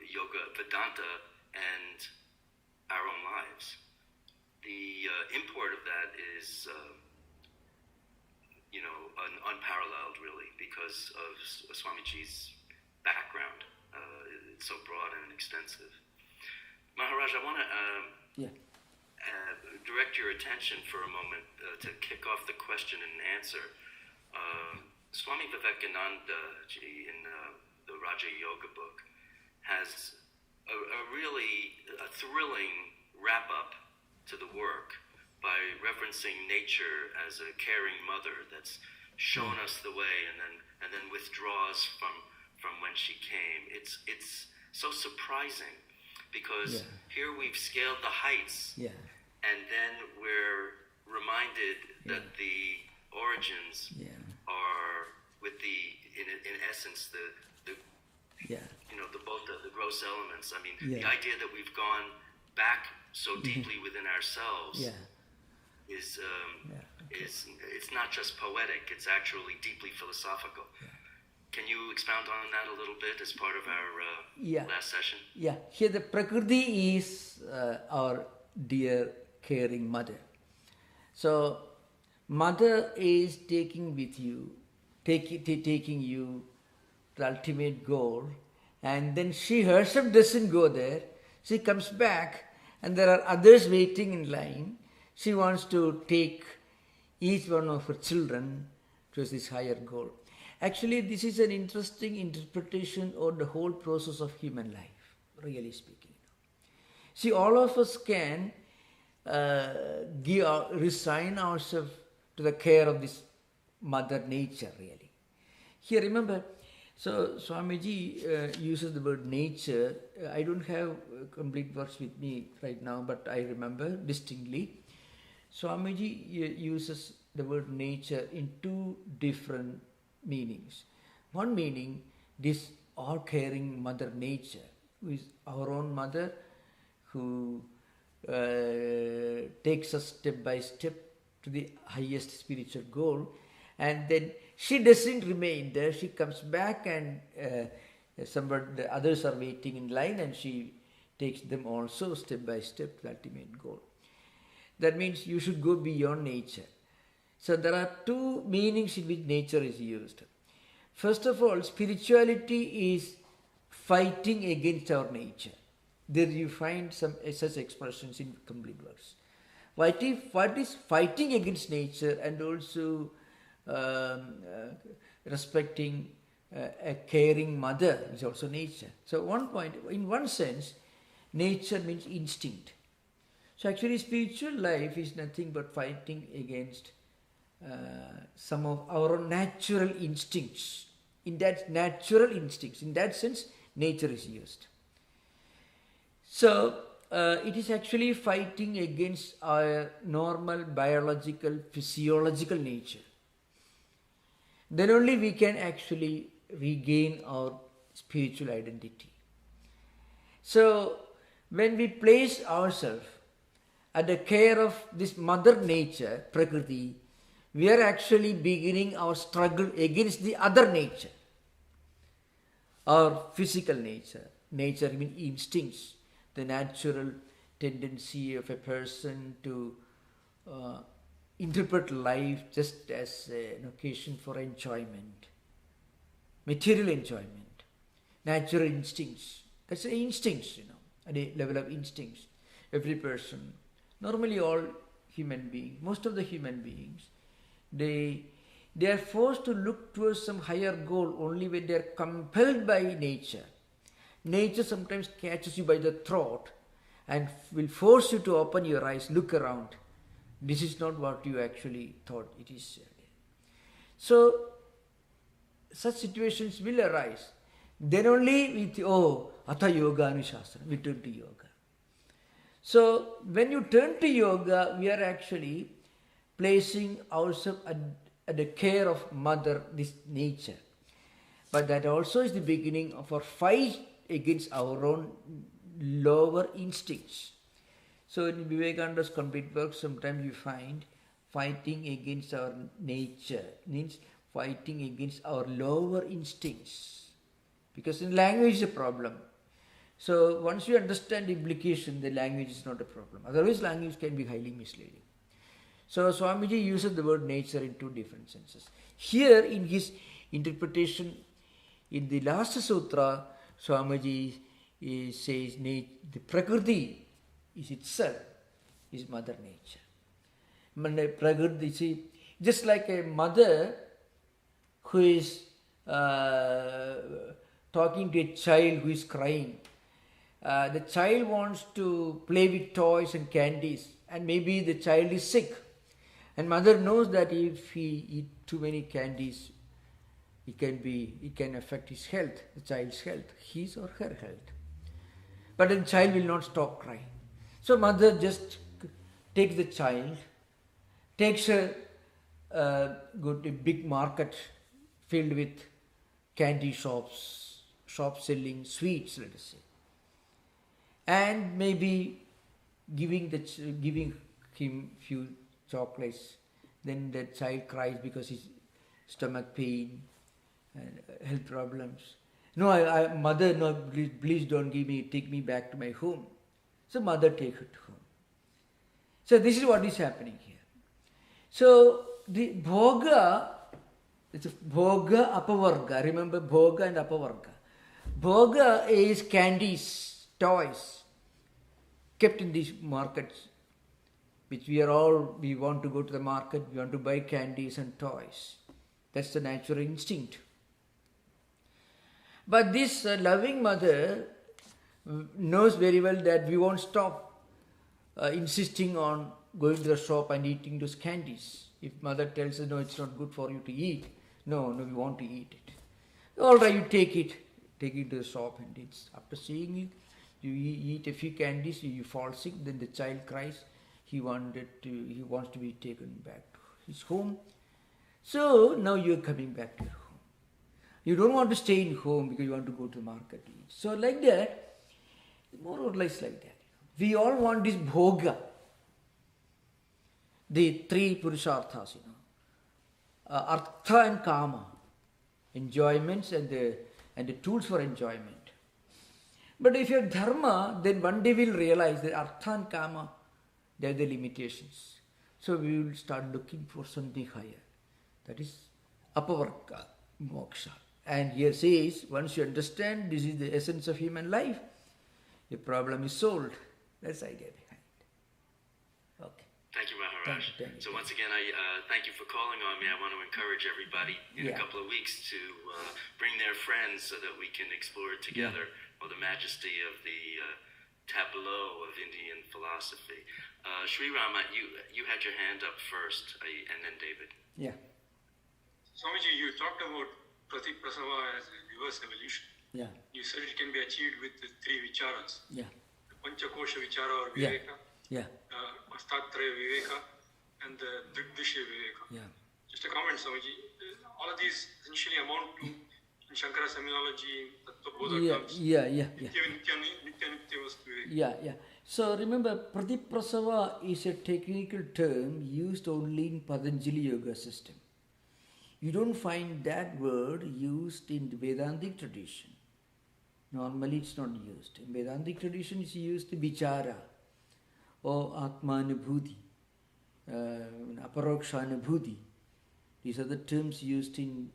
yoga, Vedanta, and our own lives. The import of that is unparalleled, really, because of Swamiji's background. It's so broad and extensive. Maharaj, I want to direct your attention for a moment to kick off the question and answer. Swami Vivekananda ji in the Raja Yoga book has a really thrilling wrap-up to the work by referencing nature as a caring mother that's shown us the way and then withdraws from when she came. It's so surprising because here we've scaled the heights and then we're reminded that the origins are with in essence the gross elements. I mean, the idea that we've gone back so deeply within ourselves is it's not just poetic, it's actually deeply philosophical. Can you expound on that a little bit as part of our last session? Yeah, here the Prakriti is our dear caring mother. So, mother is taking with you, taking you to the ultimate goal, and then she herself doesn't go there. She comes back, and there are others waiting in line. She wants to take each one of her children to this higher goal. Actually, this is an interesting interpretation of the whole process of human life, really speaking. See, all of us can resign ourselves to the care of this mother nature, really. Here, remember, so Swamiji uses the word nature. I don't have complete words with me right now, but I remember distinctly. Swamiji uses the word nature in two different meanings. One meaning, this all-caring mother nature, who is our own mother, who takes us step by step to the highest spiritual goal, and then she doesn't remain there. She comes back, and the others are waiting in line, and she takes them also step by step to the ultimate goal. That means you should go beyond nature. So there are two meanings in which nature is used. First of all, spirituality is fighting against our nature. There you find some such expressions in complete works. What is fighting against nature and also respecting a caring mother is also nature. So one point, in one sense, nature means instinct. So actually spiritual life is nothing but fighting against some of our natural instincts. In that sense, nature is used. So it is actually fighting against our normal biological, physiological nature. Then only we can actually regain our spiritual identity. So when we place ourselves at the care of this mother nature, Prakriti, we are actually beginning our struggle against the other nature, our physical nature. Nature means instincts, the natural tendency of a person to interpret life just as an occasion for enjoyment, material enjoyment, natural instincts. That's the instincts, at a level of instincts. Every person, normally all human beings, most of the human beings, they are forced to look towards some higher goal only when they are compelled by nature. Nature sometimes catches you by the throat and will force you to open your eyes, look around. This is not what you actually thought it is. So, such situations will arise. Then only Atha Yoga Anushasana, we turn to yoga. So, when you turn to yoga, we are actually placing ourselves at the care of mother, this nature. But that also is the beginning of our fight against our own lower instincts. So in Vivekananda's complete work, sometimes you find fighting against our nature, means fighting against our lower instincts. Because in language is a problem. So once you understand the implication, the language is not a problem. Otherwise language can be highly misleading. So Swamiji uses the word nature in two different senses. Here in his interpretation, in the last sutra, Swamiji says the Prakriti is itself is mother nature. Prakriti, see, just like a mother who is talking to a child who is crying. The child wants to play with toys and candies, and maybe the child is sick. And mother knows that if he eats too many candies, it can affect his health, the child's health, his or her health. But the child will not stop crying. So mother just takes the child, takes a big market filled with candy shops selling sweets, let us say, and maybe giving him few chocolates Then the child cries because his stomach pain and health problems. No, mother, no, please don't take me back to my home. So mother take her to home. So this is what is happening here. So the bhoga, it's bhoga apavarga. Remember bhoga and apavarga. Bhoga is candies, toys, kept in these markets, which we want to go to the market, we want to buy candies and toys. That's the natural instinct. But this loving mother knows very well that we won't stop insisting on going to the shop and eating those candies. If mother tells us, no, it's not good for you to eat, no, we want to eat it. All right, you take it to the shop, and it's after seeing it, you eat a few candies, you fall sick, then the child cries, he wants to be taken back to his home. So now you are coming back to your home. You don't want to stay in home because you want to go to the market to eat. So like that, more or less like that. We all want this bhoga, the three purusharthas, artha and kama, enjoyments and the tools for enjoyment. But if you have dharma, then one day we'll realize that artha and kama, they are the limitations. So we will start looking for something higher. That is apavarga, moksha. And here says, once you understand this is the essence of human life, the problem is solved. That's the idea behind it. Okay. Thank you, Maharaj. Thank you. So once again, I thank you for calling on me. I want to encourage everybody in a couple of weeks to bring their friends so that we can explore together the majesty of the tableau of Indian philosophy. Sri Rama, you had your hand up first, and then David. Yeah. Swamiji, you talked about Pratiprasava as a reverse evolution. Yeah. You said it can be achieved with the three vicharas. Yeah. The Panchakosha vichara or Viveka. Yeah. Astatraya Viveka and the Drigdishya Viveka. Yeah. Just a comment, Swamiji. All of these essentially amount to, in Shankara terminology, Tattwabodha comes. Nitya Vastu Viveka. Yeah. So remember, Pratiprasava is a technical term used only in Patanjali yoga system. You don't find that word used in the Vedantic tradition. Normally it's not used. In Vedantic tradition it's used vichara or atmanubhuti, aparokshanubhuti. These are the terms used in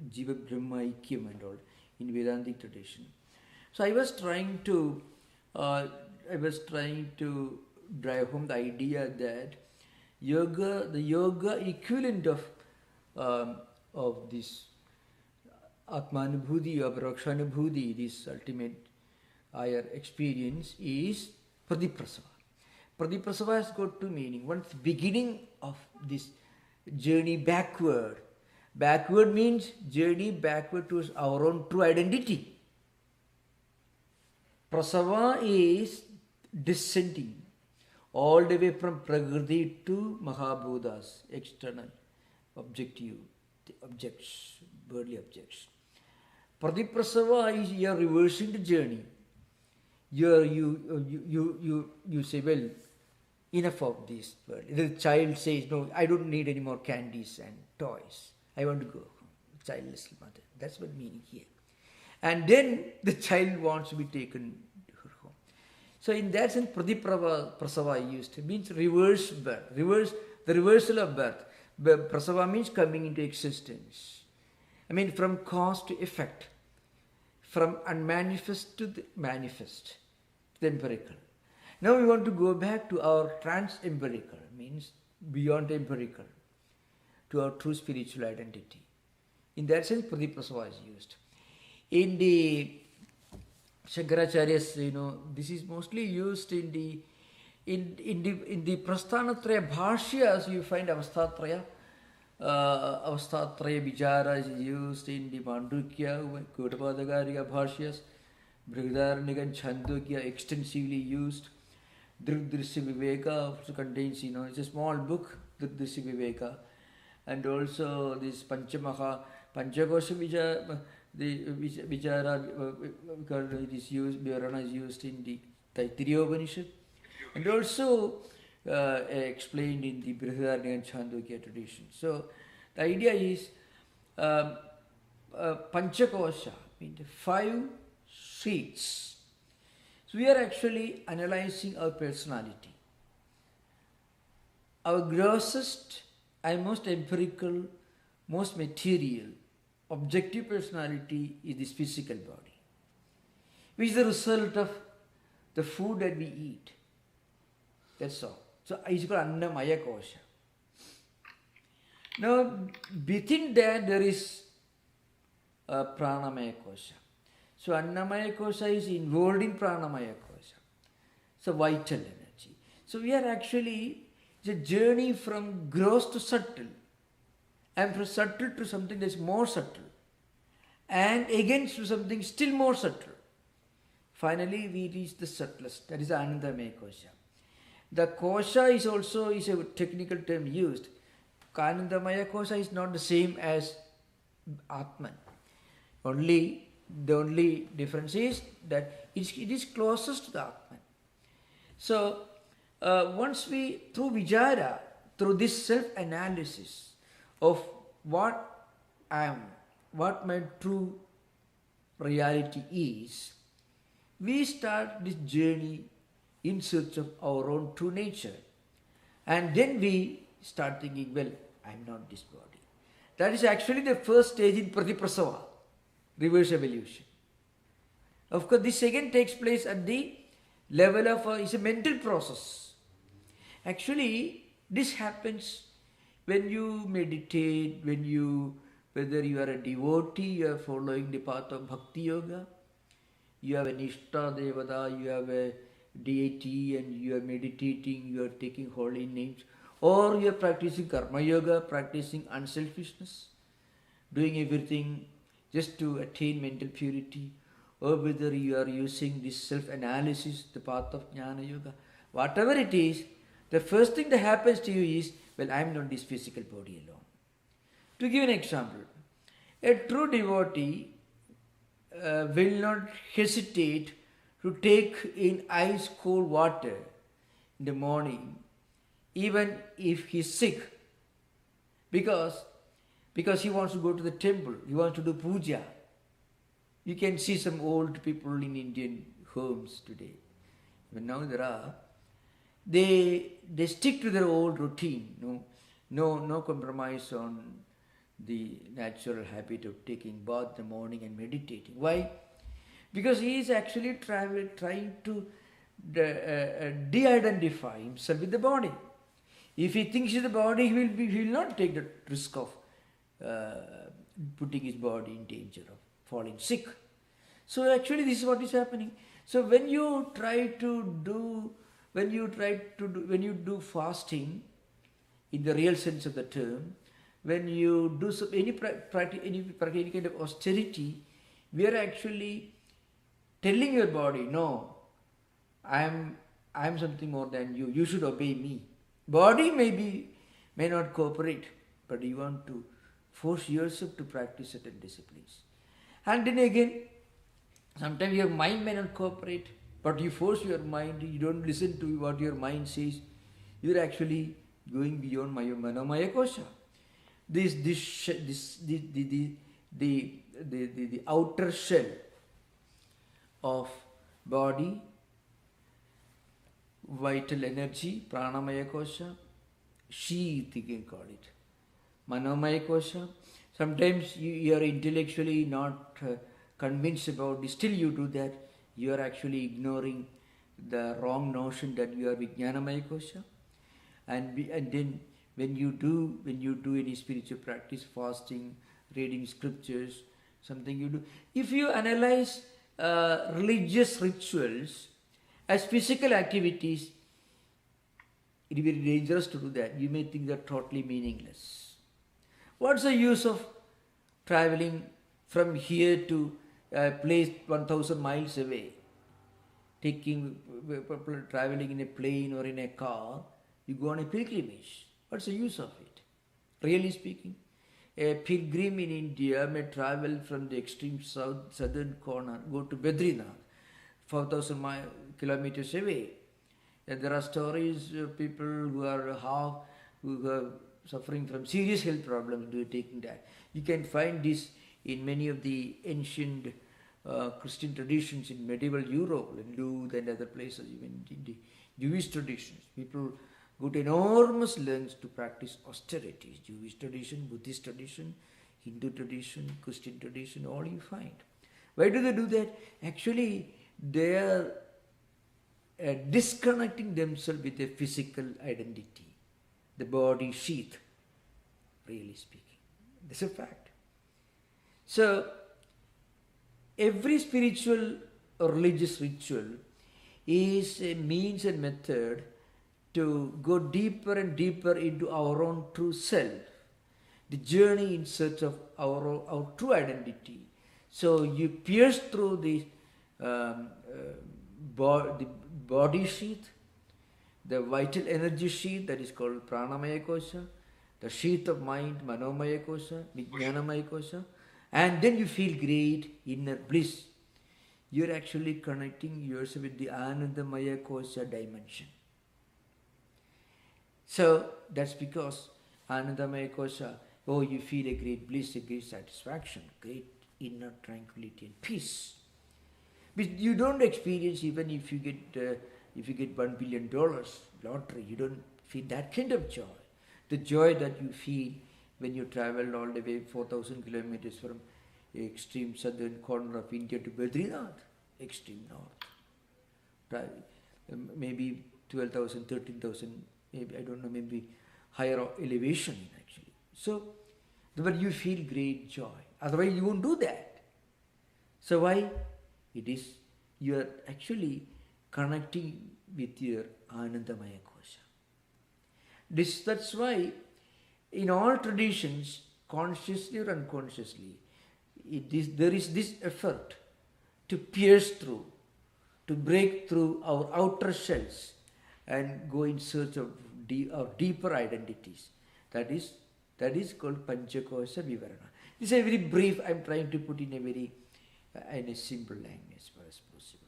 Jiva Brahma Aikyam and all in Vedantic tradition. So I was trying to drive home the idea that the yoga equivalent of this Atmanubhuti or Parakshanubhuti, this ultimate higher experience, is Pratiprasava. Pratiprasava has got two meanings. One is the beginning of this journey backward. Backward means journey backward towards our own true identity. Prasava is descending all the way from Prakriti to Mahabhutas, external, objective, the objects, worldly objects. Pratiprasava is you are reversing the journey. You say, well, enough of this world. The child says, no, I don't need any more candies and toys. I want to go home. Childless mother. That's what meaning here. And then the child wants to be taken to her home. So in that sense, Pratiprasava used means reverse birth. The reversal of birth. Prasava means coming into existence. I mean from cause to effect. From unmanifest to the manifest. The empirical. Now we want to go back to our trans-empirical, means beyond empirical, to our true spiritual identity. In that sense, Pratiprasava is used. In the Shankaracharya's, this is mostly used in the Prasthanatraya Bhashyas. You find Avastatraya Vichara is used in the Mandukya, Gautapadagariga Bhashyas, Brihadaranyaka and Chandogya extensively used. Drigdrisya Viveka also contains, it's a small book, Drigdrisya Viveka, and also this Panchakosha Vichara, it is used, Vivarana is used in the Taittiriya Upanishad, and also explained in the Brihadaranyaka and Chandogya tradition. So the idea is Panchakosha, means the 5 seats. So we are actually analyzing our personality. Our grossest and most empirical, most material, objective personality is this physical body, which is the result of the food that we eat. That's all. So it's called Annamaya Kosha. Now, within that there is Pranamaya Kosha. So Annamaya Kosha is involved in Pranamaya Kosha. So vital energy. So we are actually, it's a journey from gross to subtle, and from subtle to something that's more subtle, and again to something still more subtle. Finally we reach the subtlest, that is Anandamaya Kosha. The Kosha is also a technical term used. Anandamaya Kosha is not the same as Atman. The only difference is that it is closest to the Atman. So once we, through Vijara, through this self-analysis of what I am, what my true reality is, we start this journey in search of our own true nature. And then we start thinking, well, I am not this body. That is actually the first stage in Pratiprasava, reverse evolution. Of course, this again takes place at the level of, it's a mental process. Actually, this happens when you meditate, whether you are a devotee, you are following the path of Bhakti Yoga, you have an Ishta Devata, you have a deity and you are meditating, you are taking holy names, or you are practicing Karma Yoga, practicing unselfishness, doing everything just to attain mental purity, or whether you are using this self-analysis, the path of Jnana Yoga, whatever it is, the first thing that happens to you is, well, I am not this physical body alone. To give an example, a true devotee will not hesitate to take in ice cold water in the morning, even if he is sick, because he wants to go to the temple, he wants to do puja. You can see some old people in Indian homes today. But now they stick to their old routine. No compromise on the natural habit of taking bath in the morning and meditating. Why? Because he is actually trying to de-identify himself with the body. If he thinks he's the body, he will not take the risk of putting his body in danger of falling sick. So actually this is what is happening. So when you do fasting in the real sense of the term, when you do any kind of austerity, we are actually telling your body, no, I am something more than you. You should obey me. Body may not cooperate, but you want to force yourself to practice certain disciplines. And then again, sometimes your mind may not cooperate, but you force your mind. You don't listen to what your mind says. You are actually going beyond Manomaya Kosha. The outer shell of body, vital energy, Pranamaya Kosha, sheath you can call it, Manomaya Kosha. Sometimes you are intellectually not convinced about it, still you do that. You are actually ignoring the wrong notion that you are Vijnanamaya Kosha. And then when you do any spiritual practice, fasting, reading scriptures, something you do, if you analyze religious rituals as physical activities, it is very dangerous to do that. You may think they're totally meaningless. What's the use of traveling from here to a place 1,000 miles away? Traveling in a plane or in a car, you go on a pilgrimage. What's the use of it? Really speaking, a pilgrim in India may travel from the extreme southern corner, go to Badrinath, 4,000 kilometers away. There are stories of people who are suffering from serious health problems who are taking that. You can find this in many of the ancient Christian traditions in medieval Europe, in Lud and other places, even in the Jewish traditions. People go to enormous lengths to practice austerities. Jewish tradition, Buddhist tradition, Hindu tradition, Christian tradition, all you find. Why do they do that? Actually, they are disconnecting themselves with a physical identity, the body sheath, really speaking. This is a fact. So, every spiritual or religious ritual is a means and method to go deeper and deeper into our own true self, the journey in search of our true identity. So you pierce through the body sheath, the vital energy sheath that is called Pranamaya Kosha, the sheath of mind, Manomaya Kosha, Vijnanamaya Kosha, and then you feel great inner bliss. You're actually connecting yourself with the Anandamaya Kosha dimension. So that's because Anandamaya Kosha, you feel a great bliss, a great satisfaction, great inner tranquility and peace. But you don't experience even if you get $1 billion lottery, you don't feel that kind of joy. The joy that you feel when you travel all the way 4,000 kilometers from the extreme southern corner of India to Badrinath, extreme north. Maybe 12,000, 13,000, maybe, I don't know, maybe higher elevation actually. So, but you feel great joy. Otherwise you won't do that. So why? It is, you are actually connecting with your Anandamaya Kosha. That's why in all traditions, consciously or unconsciously, there is this effort to pierce through, to break through our outer shells and go in search of our deeper identities. That is called Panchakosha Vivarana. This is a very brief, I am trying to put in a simple language as far as possible.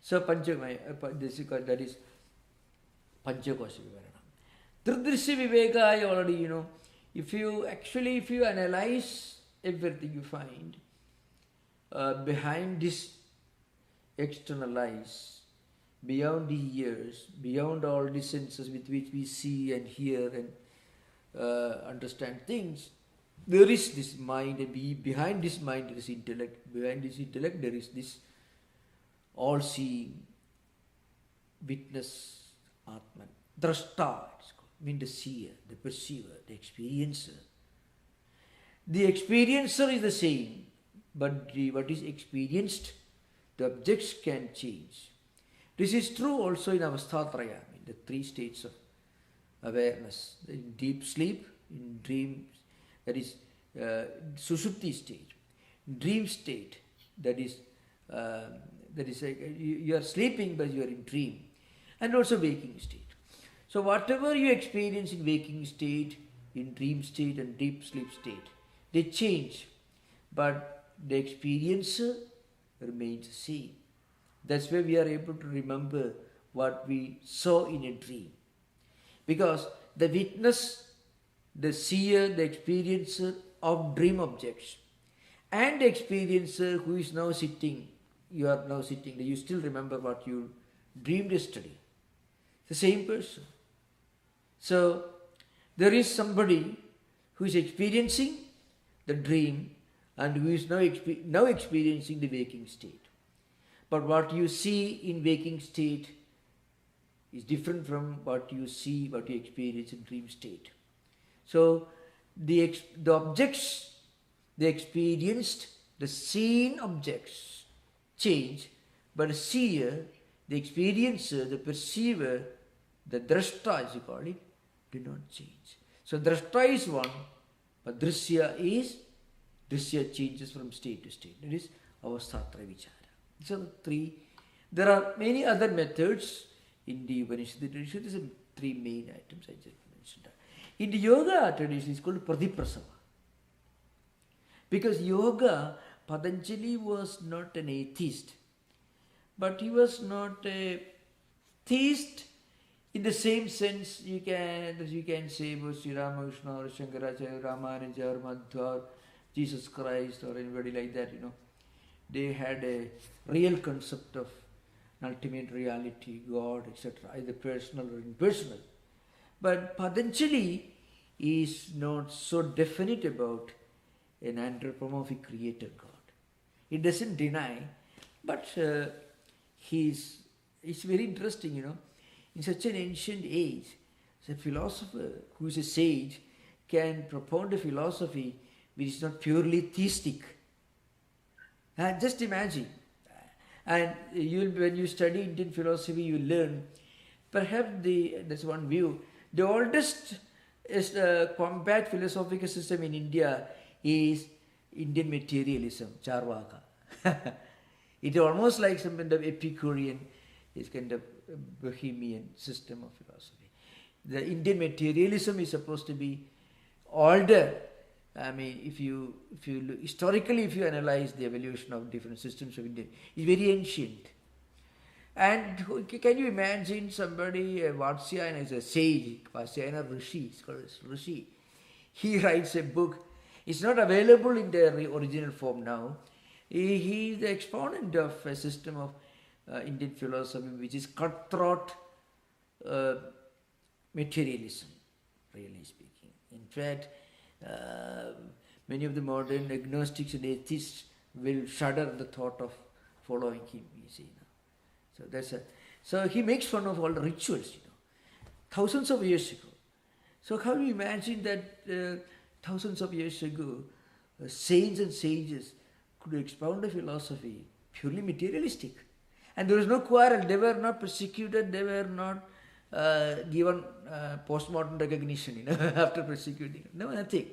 So that is Panchakosha Vivarana. Tridrishya Viveka, I already, if you analyze everything you find, behind this external eyes, beyond the ears, beyond all the senses with which we see and hear and understand things, there is this mind, and behind this mind there is intellect. Behind this intellect there is this all-seeing witness, Atman. Drashta, it's called. Means the seer, the perceiver, the experiencer. The experiencer is the same, but what is experienced, the objects can change. This is true also in Avasthatraya, the 3 states of awareness. In deep sleep, in dreams, that is Sushupti state. Dream state, that is you are sleeping but you are in dream. And also waking state. So whatever you experience in waking state, in dream state and deep sleep state, they change, but the experiencer remains the same. That's why we are able to remember what we saw in a dream. Because the witness, the seer, the experiencer of dream objects, and the experiencer who is now sitting, you are now sitting, you still remember what you dreamed yesterday. The same person. So, there is somebody who is experiencing the dream and who is now experiencing the waking state. But what you see in waking state is different from what you see, what you experience in dream state. So, the objects, the experienced, the seen objects change, but the seer, the experiencer, the perceiver, the drashta as you call it, do not change. So drashta is one, but drishya changes from state to state. That is avasthatra vichara. These are the 3. There are many other methods in the Upanishad tradition. These are 3 main items I just mentioned. In the yoga tradition, it's called Pradiprasava. Because yoga, Patanjali was not an atheist, but he was not a theist in the same sense you can say about Sri Ramakrishna or Shankaracharya, Ramanuja or Madhva or Jesus Christ or anybody like that, they had a real concept of ultimate reality, God, etc., either personal or impersonal. But Patanjali is not so definite about an anthropomorphic creator God. He doesn't deny, but it's very interesting, in such an ancient age, a philosopher who is a sage can propound a philosophy which is not purely theistic. And just imagine, and when you study Indian philosophy, you learn, perhaps that's one view, the oldest combat philosophical system in India is Indian materialism, Charvaka. It's almost like some kind of Epicurean, it's kind of Bohemian system of philosophy. The Indian materialism is supposed to be older. I mean, if you look, historically, if you analyze the evolution of different systems of India, it's very ancient. And can you imagine somebody, a Vatsyayana is a sage, Vatsyayana Rishi, it's called Rishi. He writes a book. It's not available in their original form now. He is the exponent of a system of Indian philosophy which is cutthroat materialism, really speaking. In fact, many of the modern agnostics and atheists will shudder at the thought of following him, you see. So he makes fun of all the rituals, thousands of years ago. So how do you imagine that thousands of years ago, saints and sages could expound a philosophy purely materialistic? And there was no quarrel. They were not persecuted. They were not given postmortem recognition, after persecuting. No, nothing.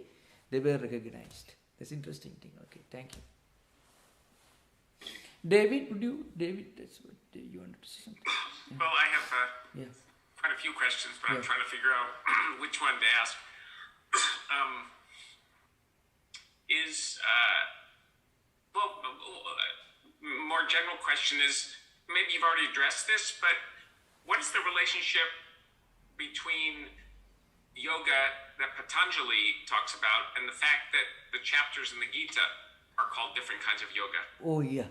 They were recognized. That's interesting thing. Okay, thank you. David, that's what you wanted to say something? Well, I have quite a few questions, but I'm trying to figure out which one to ask. More general question is, maybe you've already addressed this, but what is the relationship between yoga that Patanjali talks about and the fact that the chapters in the Gita are called different kinds of yoga? Oh, yeah.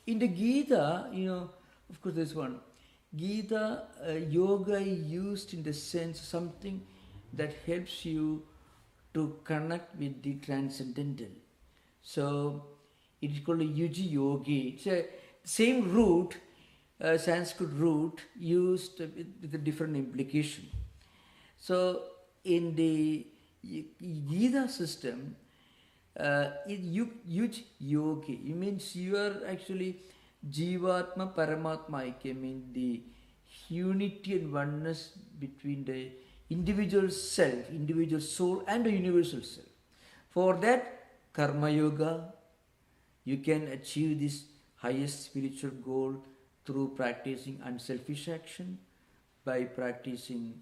In the Gita, of course there's one. Gita, yoga is used in the sense something that helps you to connect with the transcendental. So it is called a Yuji Yogi. It's a same root, Sanskrit root, used with a different implication. So in the Gita system, Yuj Yogi, it means you are actually Jivatma Paramatma Aikya, means the unity and oneness between the individual self, individual soul and the universal self. For that, Karma Yoga, you can achieve this highest spiritual goal through practicing unselfish action, by practicing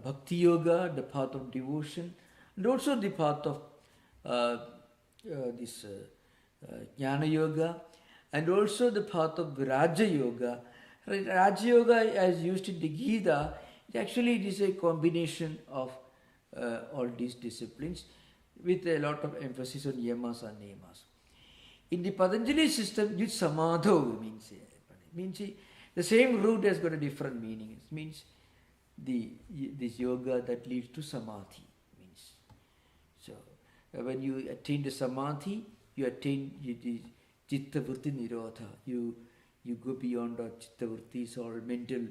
Bhakti Yoga, the path of devotion, and also the path of Jnana Yoga, and also the path of Raja Yoga. Raja Yoga, as used in the Gita, it is a combination of all these disciplines with a lot of emphasis on yamas and niyamas. In the Patanjali system, Yuj Samadho means the same root has got a different meaning. It means this yoga that leads to samadhi. So when you attain the samadhi, you attain the chitta vritti nirodha. You go beyond our chitta vrittis or mental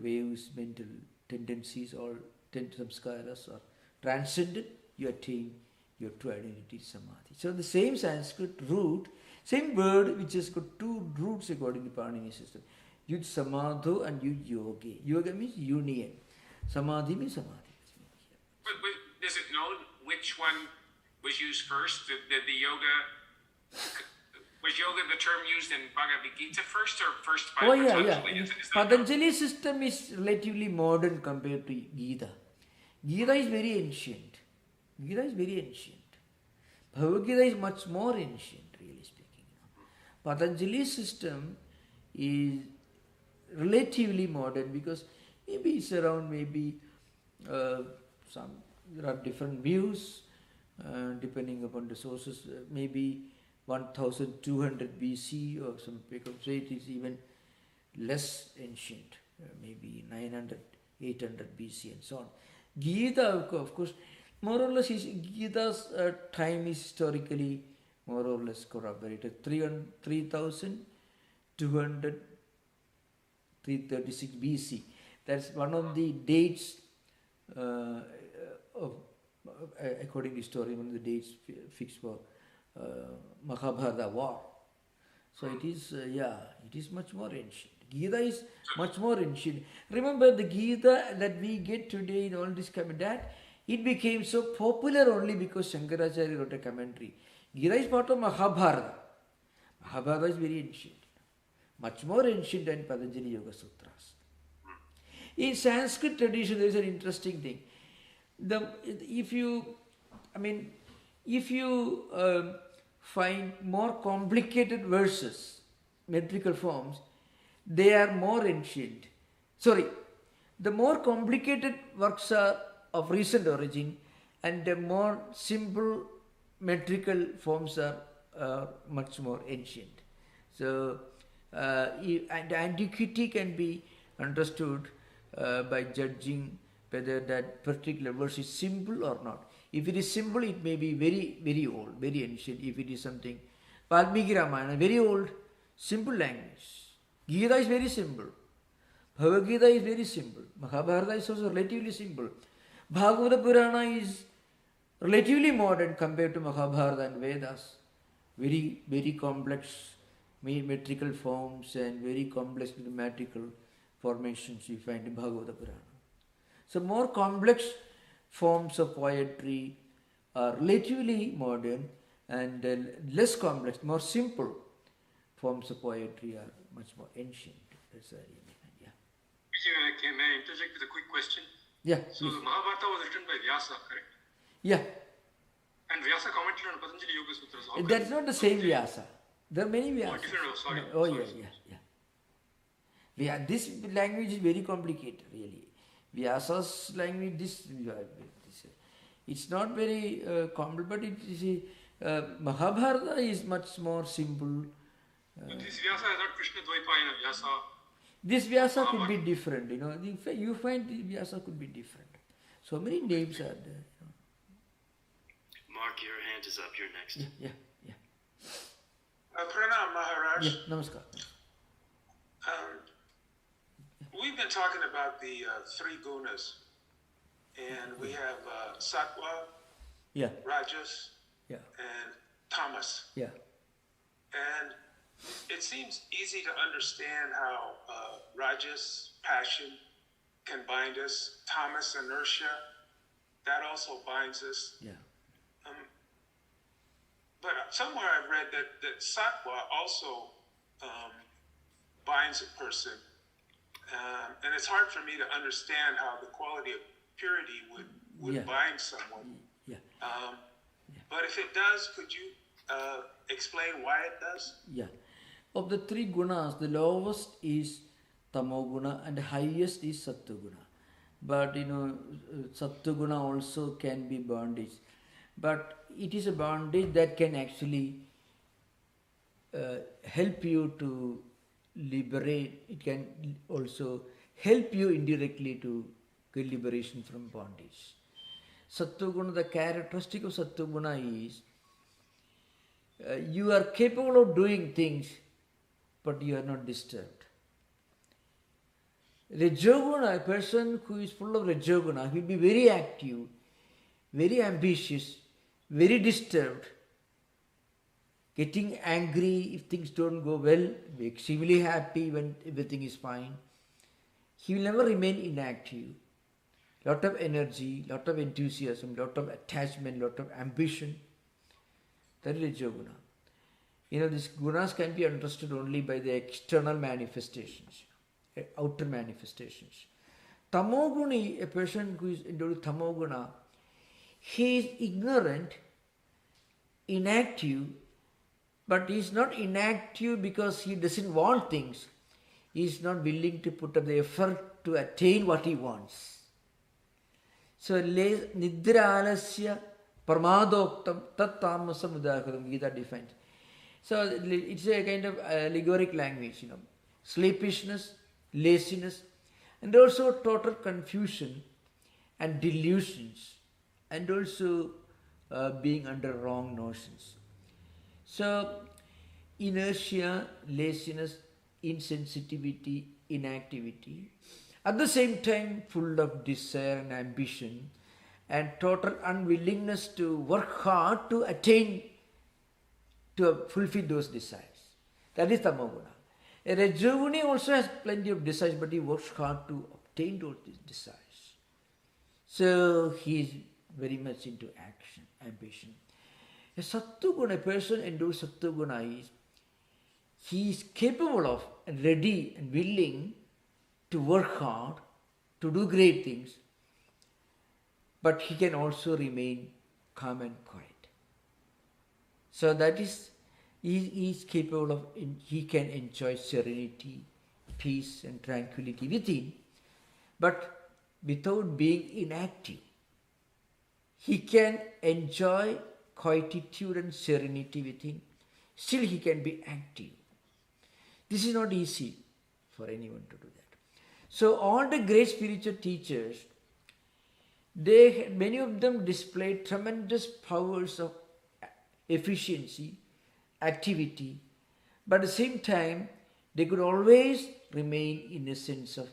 waves, mental tendencies, or samskaras, or transcendent. You attain your true identity, samadhi. So the same Sanskrit root, same word which has got two roots according to Panini system. Yuj Samadho and Yuj Yogi. Yoga means union. Samadhi means samadhi. But does it know which one was used first? Did the yoga, was yoga the term used in Bhagavad Gita first or first by Patanjali? Yeah. Patanjali system is relatively modern compared to Gita. Gita is very ancient. Bhagavad Gita is much more ancient, really speaking. Patanjali system is relatively modern, because maybe it's around there are different views depending upon the sources, maybe 1200 BC, or some people say it is even less ancient, maybe 900, 800 BC and so on. Gita, of course, more or less, Gita's time is historically more or less corroborated. 336 BC. That's one of the dates, according to historian, one of the dates fixed for Mahabharata war. So it is, it is much more ancient. Gita is much more ancient. Remember, the Gita that we get today in all this commentary, it became so popular only because Shankaracharya wrote a commentary. Gita is part of Mahabharata. Mahabharata is very ancient, much more ancient than Patanjali Yoga Sutras. In Sanskrit tradition, there is an interesting thing. If you find more complicated verses, metrical forms, they are more ancient. The more complicated works are of recent origin, and the more simple metrical forms are much more ancient. So, and antiquity can be understood by judging whether that particular verse is simple or not. If it is simple, it may be very, very old, very ancient. If it is something, Valmiki Ramayana, very old, simple language. Gita is very simple. Bhagavad Gita is very simple. Mahabharata is also relatively simple. Bhagavata Purana is relatively modern compared to Mahabharata and Vedas. Very, very complex metrical forms and very complex grammatical formations you find in Bhagavata Purana. So more complex forms of poetry are relatively modern, and less complex, more simple forms of poetry are much more ancient. That's the idea. Yeah. May I interject with a quick question? Yeah. So the Mahabharata was written by Vyasa, correct? Yeah. And Vyasa commented on Patanjali Yoga Sutras. That's not the same Vyasa. There are many Vyasas. Oh, different. Sorry. No, yeah. This language is very complicated, really. Vyasa's language, it's not very complex, but it is Mahabharata is much more simple. This Vyasa is not Krishna Dvaipayana Vyasa. This Vyasa could be different, you find the Vyasa could be different. So many names are there. Mark, your hand is up. You're next. Yeah. Pranam Maharaj. Yeah, namaskar. We've been talking about the three gunas, and we have sattva, rajas, and tamas. Yeah. And it seems easy to understand how rajas, passion, can bind us, tamas, inertia, that also binds us. Yeah. But somewhere I've read that sattva also binds a person. And it's hard for me to understand how the quality of purity would bind someone. Yeah. But if it does, could you explain why it does? Yeah. Of the three gunas, the lowest is tamoguna and the highest is sattva-guna. But sattva-guna also can be bondage. But it is a bondage that can actually help you to liberate. It can also help you indirectly to get liberation from bondage. Sattva-guna, the characteristic of sattva-guna is you are capable of doing things, but you are not disturbed. Rajoguna, a person who is full of Rajoguna, will be very active, very ambitious, very disturbed, getting angry if things don't go well, be extremely happy when everything is fine. He will never remain inactive. Lot of energy, lot of enthusiasm, lot of attachment, lot of ambition. That is Rajoguna. These gunas can be understood only by the external manifestations, outer manifestations. Tamoguni, a person who is into tamoguna, he is ignorant, inactive, but he is not inactive because he doesn't want things. he is not willing to put up the effort to attain what he wants. So, nidra alasya paramadoktam tat tamasam udakaram, Gita defines. So, it's a kind of allegoric language, sleepishness, laziness, and also total confusion and delusions, and also being under wrong notions. So, inertia, laziness, insensitivity, inactivity, at the same time full of desire and ambition, and total unwillingness to work hard to attain, to fulfill those desires. That is tamoguna. A rajoguni also has plenty of desires, but he works hard to obtain those desires. So he is very much into action, ambition. A sattva person endures sattva is, he is capable of and ready and willing to work hard, to do great things, but he can also remain calm and quiet. So that is, he is capable of, he can enjoy serenity, peace and tranquility within, but without being inactive. He can enjoy quietude and serenity within, still he can be active. This is not easy for anyone to do that. So all the great spiritual teachers, many of them displayed tremendous powers of efficiency, activity, but at the same time they could always remain in a sense of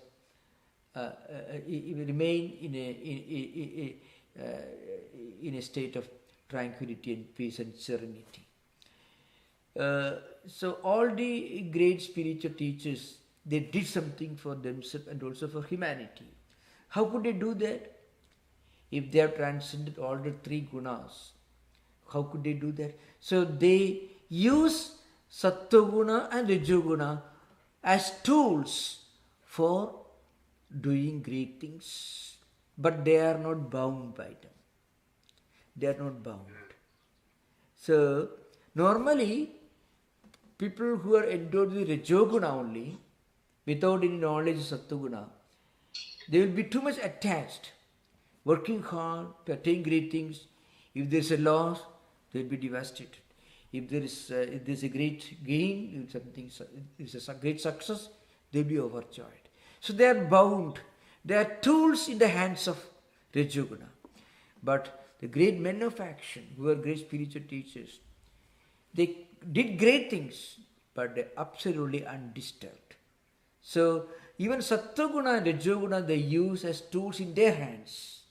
remain in a state of tranquility and peace and serenity. So all the great spiritual teachers, they did something for themselves and also for humanity. How could they do that? If they have transcended all the three gunas, how could they do that? So they use sattva-guna and rajoguna as tools for doing great things, but they are not bound by them. They are not bound. So normally, people who are endowed with rajoguna only, without any knowledge of sattva-guna, they will be too much attached, working hard to attain great things. If there is a loss, they will be devastated. If there is a great gain, if there is a great success, they will be overjoyed. So they are bound. They are tools in the hands of rajoguna. But the great men of action, who are great spiritual teachers, they did great things, but they absolutely undisturbed. So even sattva-guna and rajoguna they use as tools in their hands.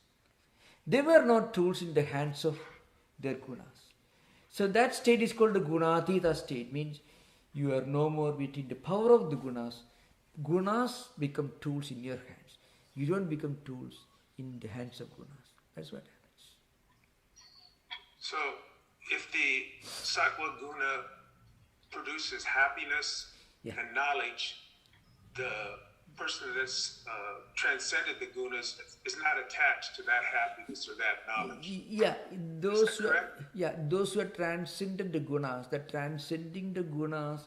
They were not tools in the hands of their gunas. So that state is called the gunatita state, means you are no more within the power of the gunas. Gunas become tools in your hands. You don't become tools in the hands of gunas. That's what happens. So if the sattva guna produces happiness and knowledge, the person that's transcended the gunas is not attached to that happiness or that knowledge. Yeah, those who are transcended the gunas, the transcending the gunas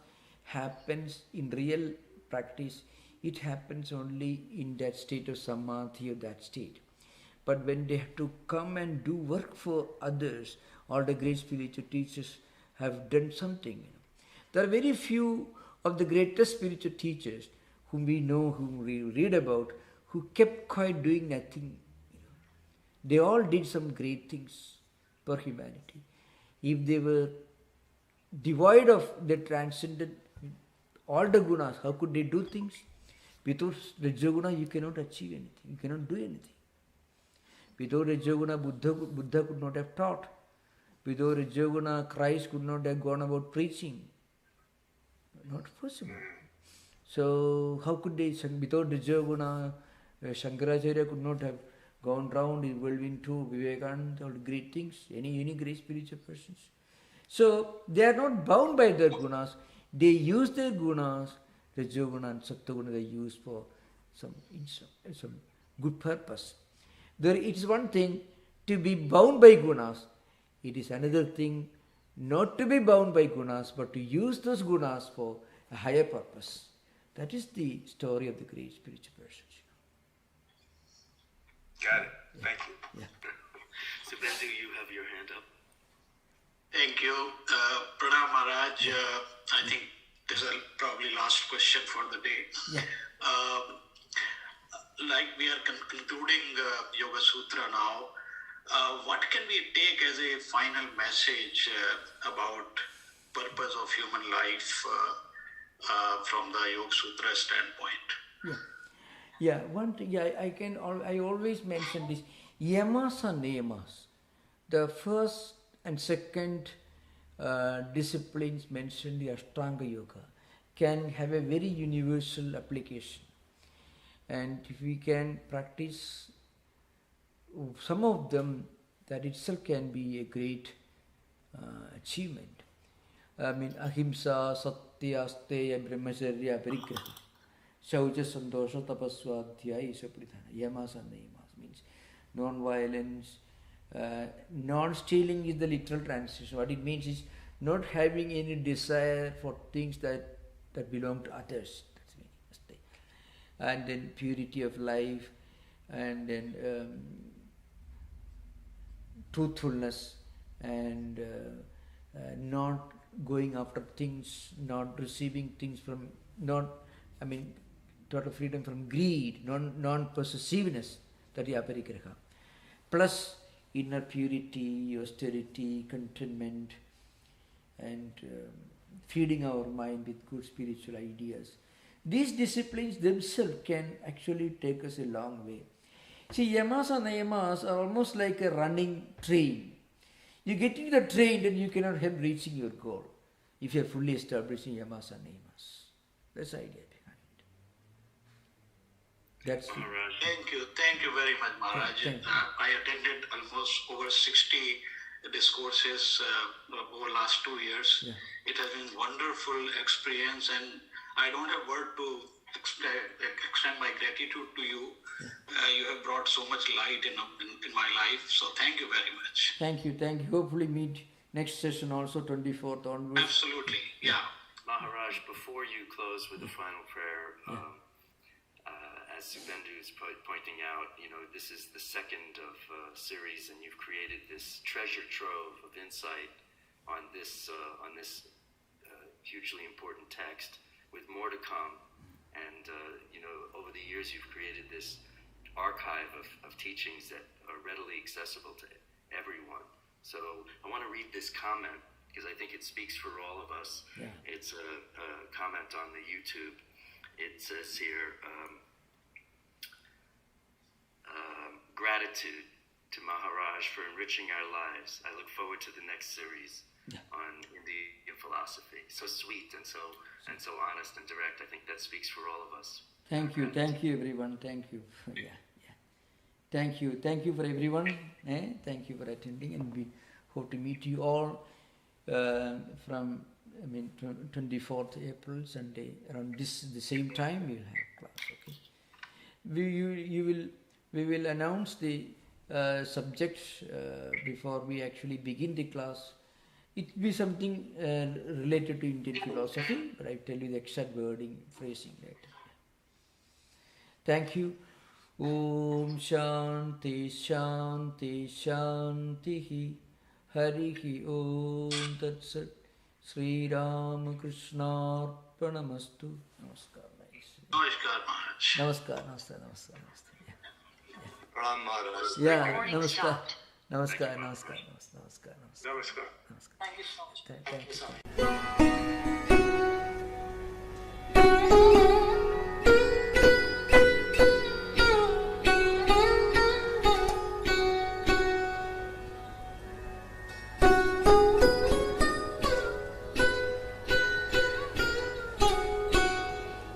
happens in real practice. It happens only in that state of samadhi or that state. But when they have to come and do work for others, all the great spiritual teachers have done something. There are very few of the greatest spiritual teachers whom we know, whom we read about, who kept quiet doing nothing. They all did some great things for humanity. If they were devoid of the transcendent, all the gunas, how could they do things? Without rajoguna, you cannot achieve anything. You cannot do anything. Without rajoguna, Buddha could not have taught. Without rajoguna, Christ could not have gone about preaching. Not possible. So how could they, without rajoguna, Shankaracharya could not have gone round involving to Vivekananda, all great things, any great spiritual persons. So they are not bound by their gunas. They use their gunas, rajoguna and sattva-guna, they use for some good purpose. It is one thing to be bound by gunas. It is another thing not to be bound by gunas, but to use those gunas for a higher purpose, That is the story of the great spiritual persons. Got it. Thank you. Yeah. Subhendu, you have your hand up. Thank you. Pranam Maharaj, I think this is probably last question for the day. Yeah. Like we are concluding Yoga Sutra now, what can we take as a final message about purpose of human life from the Yoga Sutra standpoint? Yeah. One thing I always mention this: yamas and niyamas. The first and second disciplines mentioned, the Ashtanga Yoga, can have a very universal application. And if we can practice some of them, that itself can be a great achievement. I mean, ahimsa, satya, asteya, brahmacharya, parigraha, shaucha, santosha, tapasva, adhyaya, sapridhana. Yamas and niyamas means non-violence. Non-stealing is the literal translation. What it means is not having any desire for things that belong to others. That's meaning. And then purity of life, and then truthfulness, and not going after things, not receiving things from, total freedom from greed, non-possessiveness, that is aparigraha. Plus inner purity, austerity, contentment, and feeding our mind with good spiritual ideas. These disciplines themselves can actually take us a long way. See, yamas and niyamas are almost like a running train. You get into the train, then you cannot help reaching your goal if you are fully established in yamas and niyamas. That's the idea behind it. That's Maharaj. Thank you very much, Maharaj. I attended almost over 60 discourses over last 2 years. Yeah. It has been wonderful experience, and I don't have word to extend my gratitude to you. You have brought so much light in my life, so thank you very much. Thank you. Hopefully meet next session also, 24th onwards. Absolutely, yeah. Maharaj, before you close with the final prayer, as Subhendu is pointing out, this is the second of a series, and you've created this treasure trove of insight on this hugely important text, with more to come. And over the years, you've created this archive of teachings that are readily accessible to everyone. So I want to read this comment because I think it speaks for all of us. Yeah. It's a comment on the YouTube. It says here, gratitude to Maharaj for enriching our lives. I look forward to the next series on Indian philosophy. So sweet and so honest and direct. I think that speaks for all of us. Thank you everyone. Thank you. Thank you for everyone. Thank you for attending, and we hope to meet you all from 24th April, Sunday, around the same time we'll have class. Okay. We will announce the subjects before we actually begin the class. It will be something related to Indian philosophy, but I'll tell you the exact wording, phrasing later. Thank you. Om Shanti Shanti Shanti Harihi Om Tat Sat Sri Ramakrishna Arpanamastu. Namaskar. Namaskar, Maharaj. Namaskar. Pranam Maharaj. Yeah, Recording namaskar. stopped. Namaskar. Namaskar. Thank you so much. Thank you. Thank you so much.